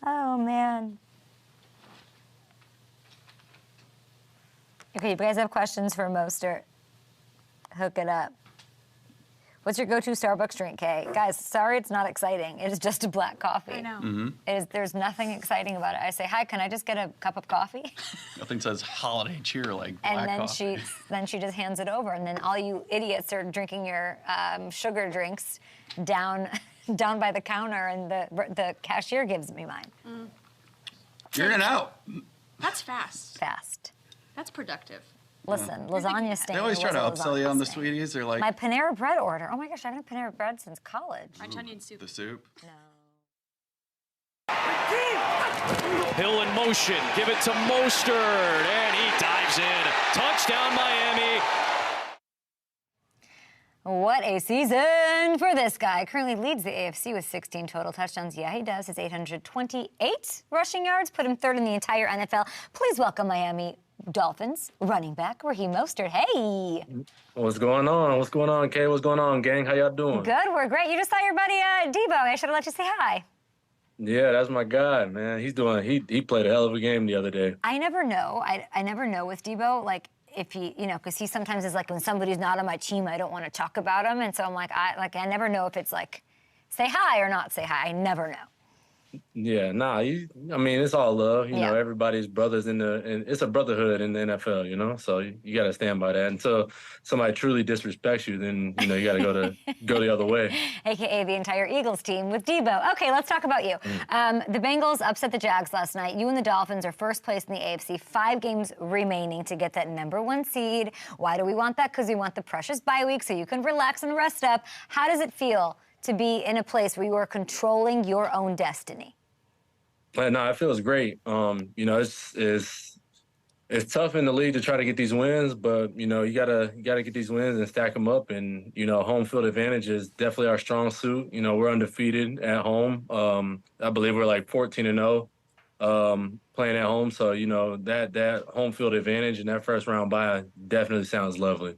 Oh man. Okay, you guys have questions for Mostert? Hook it up. What's your go-to Starbucks drink, Kay? Guys, sorry it's not exciting. It is just a black coffee. I know. Mm-hmm. There's nothing exciting about it. I say, hi, can I just get a cup of coffee? Nothing says holiday cheer like black And then coffee. she just hands it over. And then all you idiots are drinking your sugar drinks down by the counter, and the cashier gives me mine. You're in and out. That's fast. Fast. That's productive. Listen, lasagna stain. They always try to was a upsell you on the lasagna stain. sweeties. They're like, My Panera Bread order. Oh my gosh, I haven't had Panera Bread since college. French onion soup. the soup. No. Hill in motion. Give it to Mostert. And he dives in. Touchdown, Miami. What a season for this guy. Currently leads the AFC with 16 total touchdowns. Yeah, he does. His 828 rushing yards put him third in the entire NFL. Please welcome Miami Dolphins running back Raheem Mostert. Hey. What's going on? What's going on, Kay? What's going on, gang? How y'all doing? Good, we're great. You just saw your buddy Deebo. I should have let you say hi. Yeah, that's my guy, man. He played a hell of a game the other day. I never know. I never know with Deebo, like, if he, because he sometimes is like, when somebody's not on my team, I don't want to talk about him. And so I'm like, I never know if it's like, say hi or not say hi. I never know. Yeah, it's all love. You know, everybody's brothers and it's a brotherhood in the NFL, so you got to stand by that. Until somebody truly disrespects you, then, you got to go the other way. AKA the entire Eagles team with Deebo. Okay, let's talk about you. The Bengals upset the Jags last night. You and the Dolphins are first place in the AFC. 5 games remaining to get that #1 seed. Why do we want that? Because we want the precious bye week so you can relax and rest up. How does it feel to be in a place where you are controlling your own destiny? No, it feels great. It's tough in the league to try to get these wins, but you gotta get these wins and stack them up. And home field advantage is definitely our strong suit. We're undefeated at home. I believe we're like 14-0 playing at home. So that home field advantage and that first round bye definitely sounds lovely.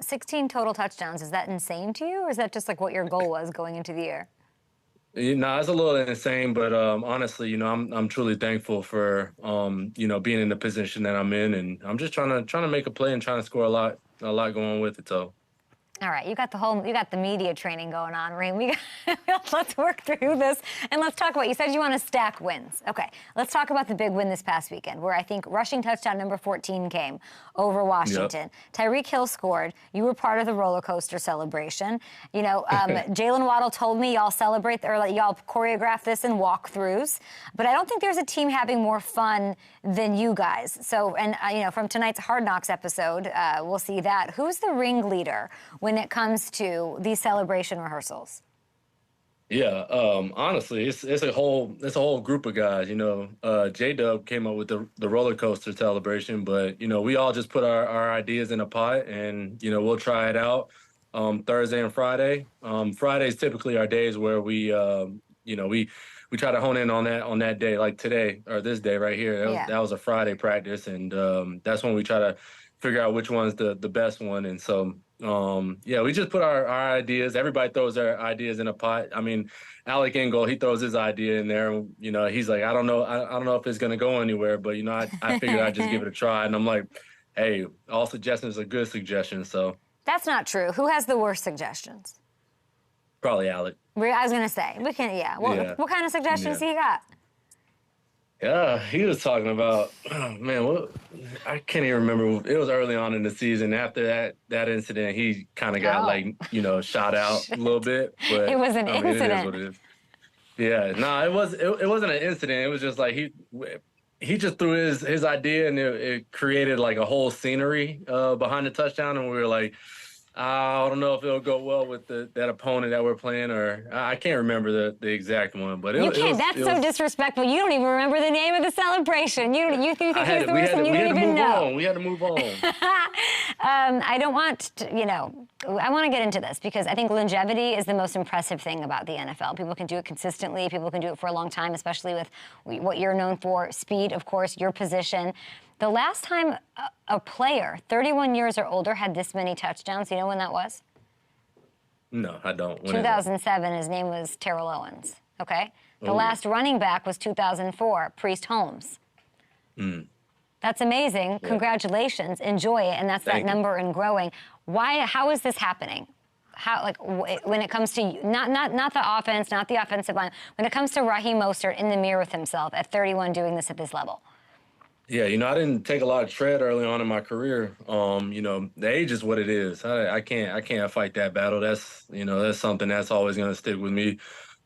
16 total touchdowns. Is that insane to you, or is that just like what your goal was going into the year? It's a little insane, but honestly, I'm truly thankful for being in the position that I'm in, and I'm just trying to make a play and trying to score a lot going with it. So. All right, you got the media training going on, Raheem. Let's work through this and let's talk about. You said you want to stack wins. Okay, let's talk about the big win this past weekend, where I think rushing touchdown number 14 came over Washington. Yep. Tyreek Hill scored. You were part of the roller coaster celebration. Jalen Waddle told me y'all celebrate or y'all choreograph this in walkthroughs, but I don't think there's a team having more fun than you guys. So, and from tonight's Hard Knocks episode, we'll see that. Who's the ringleader when it comes to these celebration rehearsals? Yeah, honestly, it's a whole group of guys. J-Dub came up with the roller coaster celebration, but we all just put our ideas in a pot, and we'll try it out Thursday and Friday. Friday's typically our days where we try to hone in on that day, like today or this day right here. That was a Friday practice, and that's when we try to figure out which one's the best one. And so, yeah, we just put our ideas. Everybody throws their ideas in a pot. I mean, Alec Ingold, he throws his idea in there. And, you know, he's like, I don't know if it's going to go anywhere, but, you know, I figured I'd just give it a try. And I'm like, hey, all suggestions are good suggestions. So That's not true. Who has the worst suggestions? probably Alec. I was going to say, we can, yeah. What kind of suggestions he got? Yeah, he was talking about, I can't even remember. It was early on in the season. After that incident, he kind of got shot out a little bit. But It was an incident. It is what it is. Yeah, no, it wasn't an incident. It was just like he just threw his idea, and it created like a whole scenery behind the touchdown, and we were like, I don't know if it'll go well with that opponent that we're playing, or I can't remember the exact one. But That's so disrespectful. You don't even remember the name of the celebration. You think he was the worst, and you don't even know. We had to move on. I don't want to, I want to get into this because I think longevity is the most impressive thing about the NFL. People can do it consistently. People can do it for a long time, especially with what you're known for, speed, of course, your position. The last time a player, 31 years or older, had this many touchdowns, you know when that was? No, I don't. 2007. His name was Terrell Owens, okay? The last running back was 2004, Priest Holmes. That's amazing. Yeah. Congratulations. Enjoy it. And that's that number and growing. How is this happening? When it comes to not the offense, not the offensive line, when it comes to Raheem Mostert in the mirror with himself at 31 doing this at this level? Yeah, I didn't take a lot of tread early on in my career. The age is what it is. I can't fight that battle. That's that's something that's always going to stick with me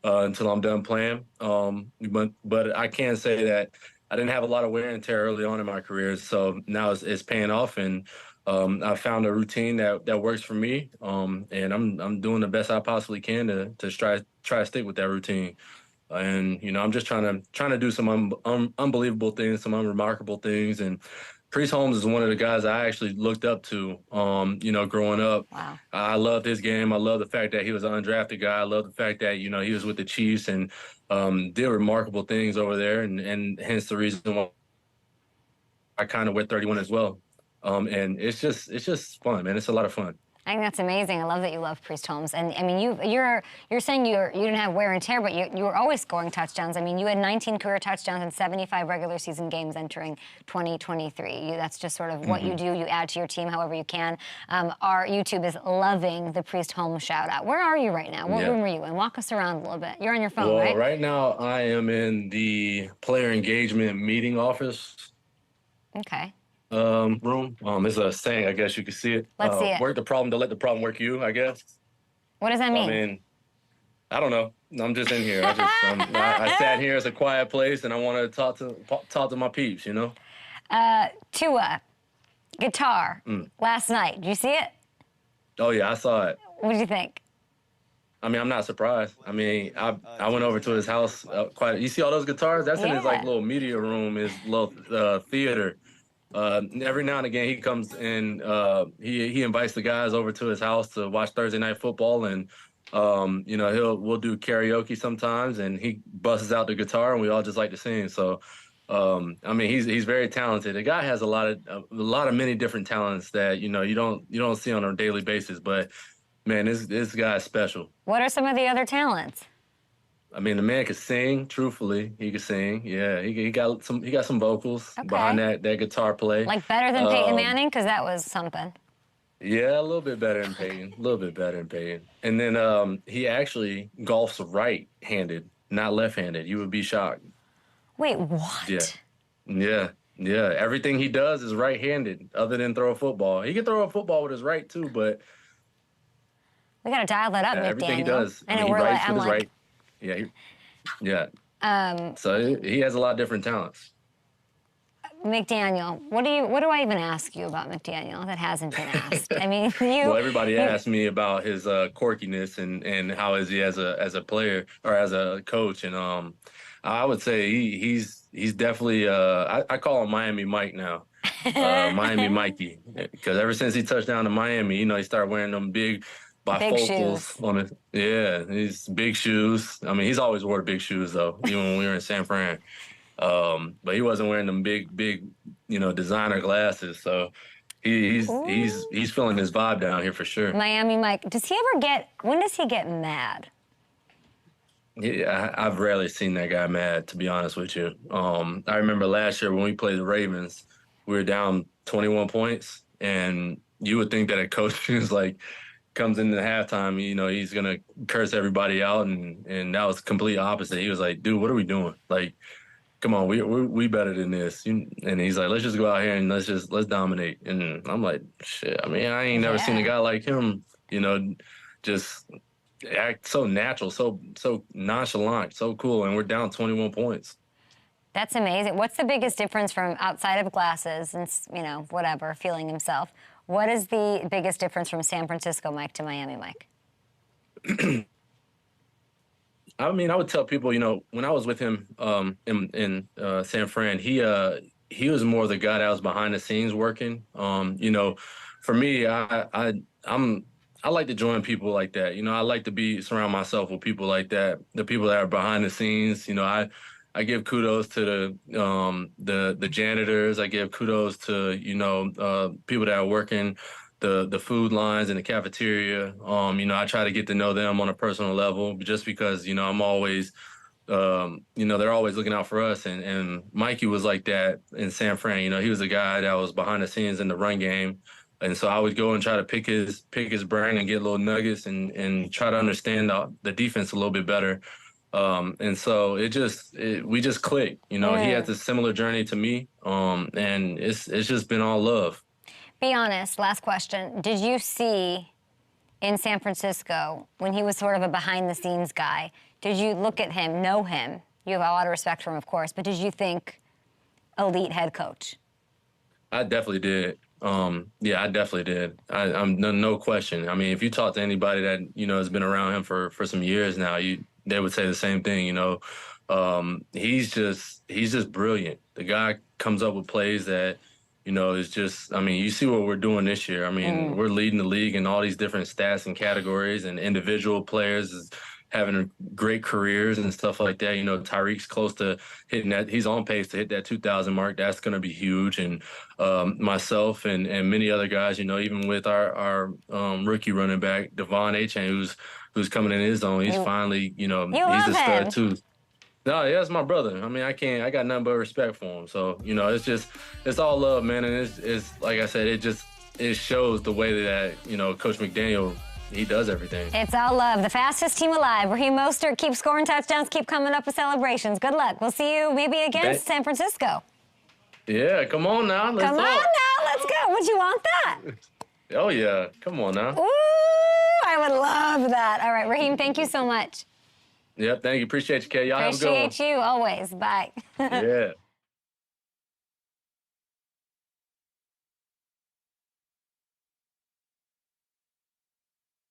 until I'm done playing. But I can say that I didn't have a lot of wear and tear early on in my career, so now it's paying off, and I found a routine that works for me, and I'm doing the best I possibly can to try to stick with that routine. And I'm just trying to do some unbelievable things, some unremarkable things. And Priest Holmes is one of the guys I actually looked up to, growing up. Wow. I loved his game. I love the fact that he was an undrafted guy. I love the fact that he was with the Chiefs and did remarkable things over there, and hence the reason why I kind of went 31 as well. And it's just fun, man. It's a lot of fun. I think that's amazing. I love that you love Priest Holmes. And I mean, you're saying you didn't have wear and tear, but you were always scoring touchdowns. I mean, you had 19 career touchdowns and 75 regular season games entering 2023. That's just sort of what you do. You add to your team however you can. Our YouTube is loving the Priest Holmes shout out. Where are you right now? What room are you in? Walk us around a little bit. You're on your phone, right? Right now I am in the player engagement meeting office. Okay. Room. It's a saying, I guess you can see it. Let's see it. Work the problem to let the problem work you, I guess. What does that mean? I mean, I don't know. I'm just in here. I sat here as a quiet place, and I wanted to talk to my peeps, Tua, guitar, last night. Did you see it? Oh, yeah, I saw it. What did you think? I mean, I'm not surprised. I mean, I went over to his house you see all those guitars? That's in his little media room, his little theater. Every now and again, he comes in. He invites the guys over to his house to watch Thursday Night Football, and we'll do karaoke sometimes, and he busts out the guitar, and we all just like to sing. So, I mean, he's very talented. The guy has a lot of many different talents that you don't see on a daily basis. But man, this guy's special. What are some of the other talents? I mean, the man could sing. Truthfully, he could sing. Yeah, he got some vocals behind that guitar play. Like better than Peyton Manning, because that was something. Yeah, a little bit better than Peyton. And then he actually golfs right-handed, not left-handed. You would be shocked. Wait, what? Yeah. Everything he does is right-handed, other than throw a football. He can throw a football with his right too, but we got to dial that up, everything McDaniel. he does. And he writes with his right. Yeah. So he has a lot of different talents. McDaniel, what do I even ask you about McDaniel that hasn't been asked? I mean, Well, everybody asked me about his quirkiness and how is he as a player or as a coach, and I would say he's definitely I call him Miami Mike now, Miami Mikey, because ever since he touched down to Miami, he started wearing them big bifocals on it. Yeah, these big shoes. I mean, he's always wore big shoes though, even when we were in San Fran. But he wasn't wearing them big, designer glasses. So He's feeling his vibe down here for sure. Miami Mike, when does he get mad? Yeah, I've rarely seen that guy mad, to be honest with you. I remember last year when we played the Ravens, we were down 21 points, and you would think that a coach is like, comes into halftime, he's gonna curse everybody out, and that was complete opposite. He was like, "Dude, what are we doing? Like, come on, we better than this." And he's like, "Let's just go out here and let's dominate." And I'm like, "Shit, I mean, I ain't never seen a guy like him, just act so natural, so nonchalant, so cool." And we're down 21 points. That's amazing. What's the biggest difference from outside of glasses and whatever, feeling himself? What is the biggest difference from San Francisco Mike to Miami Mike? I mean, I would tell people, when I was with him in San Fran, he was more the guy that was behind the scenes working. For me, I like to join people like that. I like to surround myself with people like that, the people that are behind the scenes. I give kudos to the janitors. I give kudos to people that are working the food lines in the cafeteria. I try to get to know them on a personal level, just because I'm always they're always looking out for us. And Mikey was like that in San Fran. He was a guy that was behind the scenes in the run game. And so I would go and try to pick his brain and get little nuggets and try to understand the defense a little bit better. And so we just clicked. He has a similar journey to me, and it's just been all love. Be honest, last question. Did you see in San Francisco, when he was sort of a behind-the-scenes guy, did you look at him, know him? You have a lot of respect for him, of course, but did you think elite head coach? I definitely did. Yeah, I definitely did. I'm no question. I mean, if you talk to anybody that, has been around him for some years now, they would say the same thing. He's just brilliant. The guy comes up with plays that, is just, I mean, you see what we're doing this year. I mean, we're leading the league in all these different stats and categories, and individual players is having great careers and stuff like that. Tyreek's close to hitting that. He's on pace to hit that 2,000 mark. That's going to be huge. And myself and many other guys, even with our rookie running back, Devon Achane, who's coming in his own. He's finally, he's a stud too. No, yeah, that's my brother. I mean, I got nothing but respect for him. So, it's all love, man. And it's like I said, it shows the way that, Coach McDaniel, he does everything. It's all love. The fastest team alive. Raheem Mostert, keep scoring touchdowns, keep coming up with celebrations. Good luck. We'll see you maybe against San Francisco. Yeah, come on now. Let's go. Would you want that? Oh, yeah. Come on now. Ooh, I would love that. All right, Raheem, thank you so much. Yep, thank you. Appreciate you, Kay. Y'all have a good one. Appreciate you always. Bye. Yeah.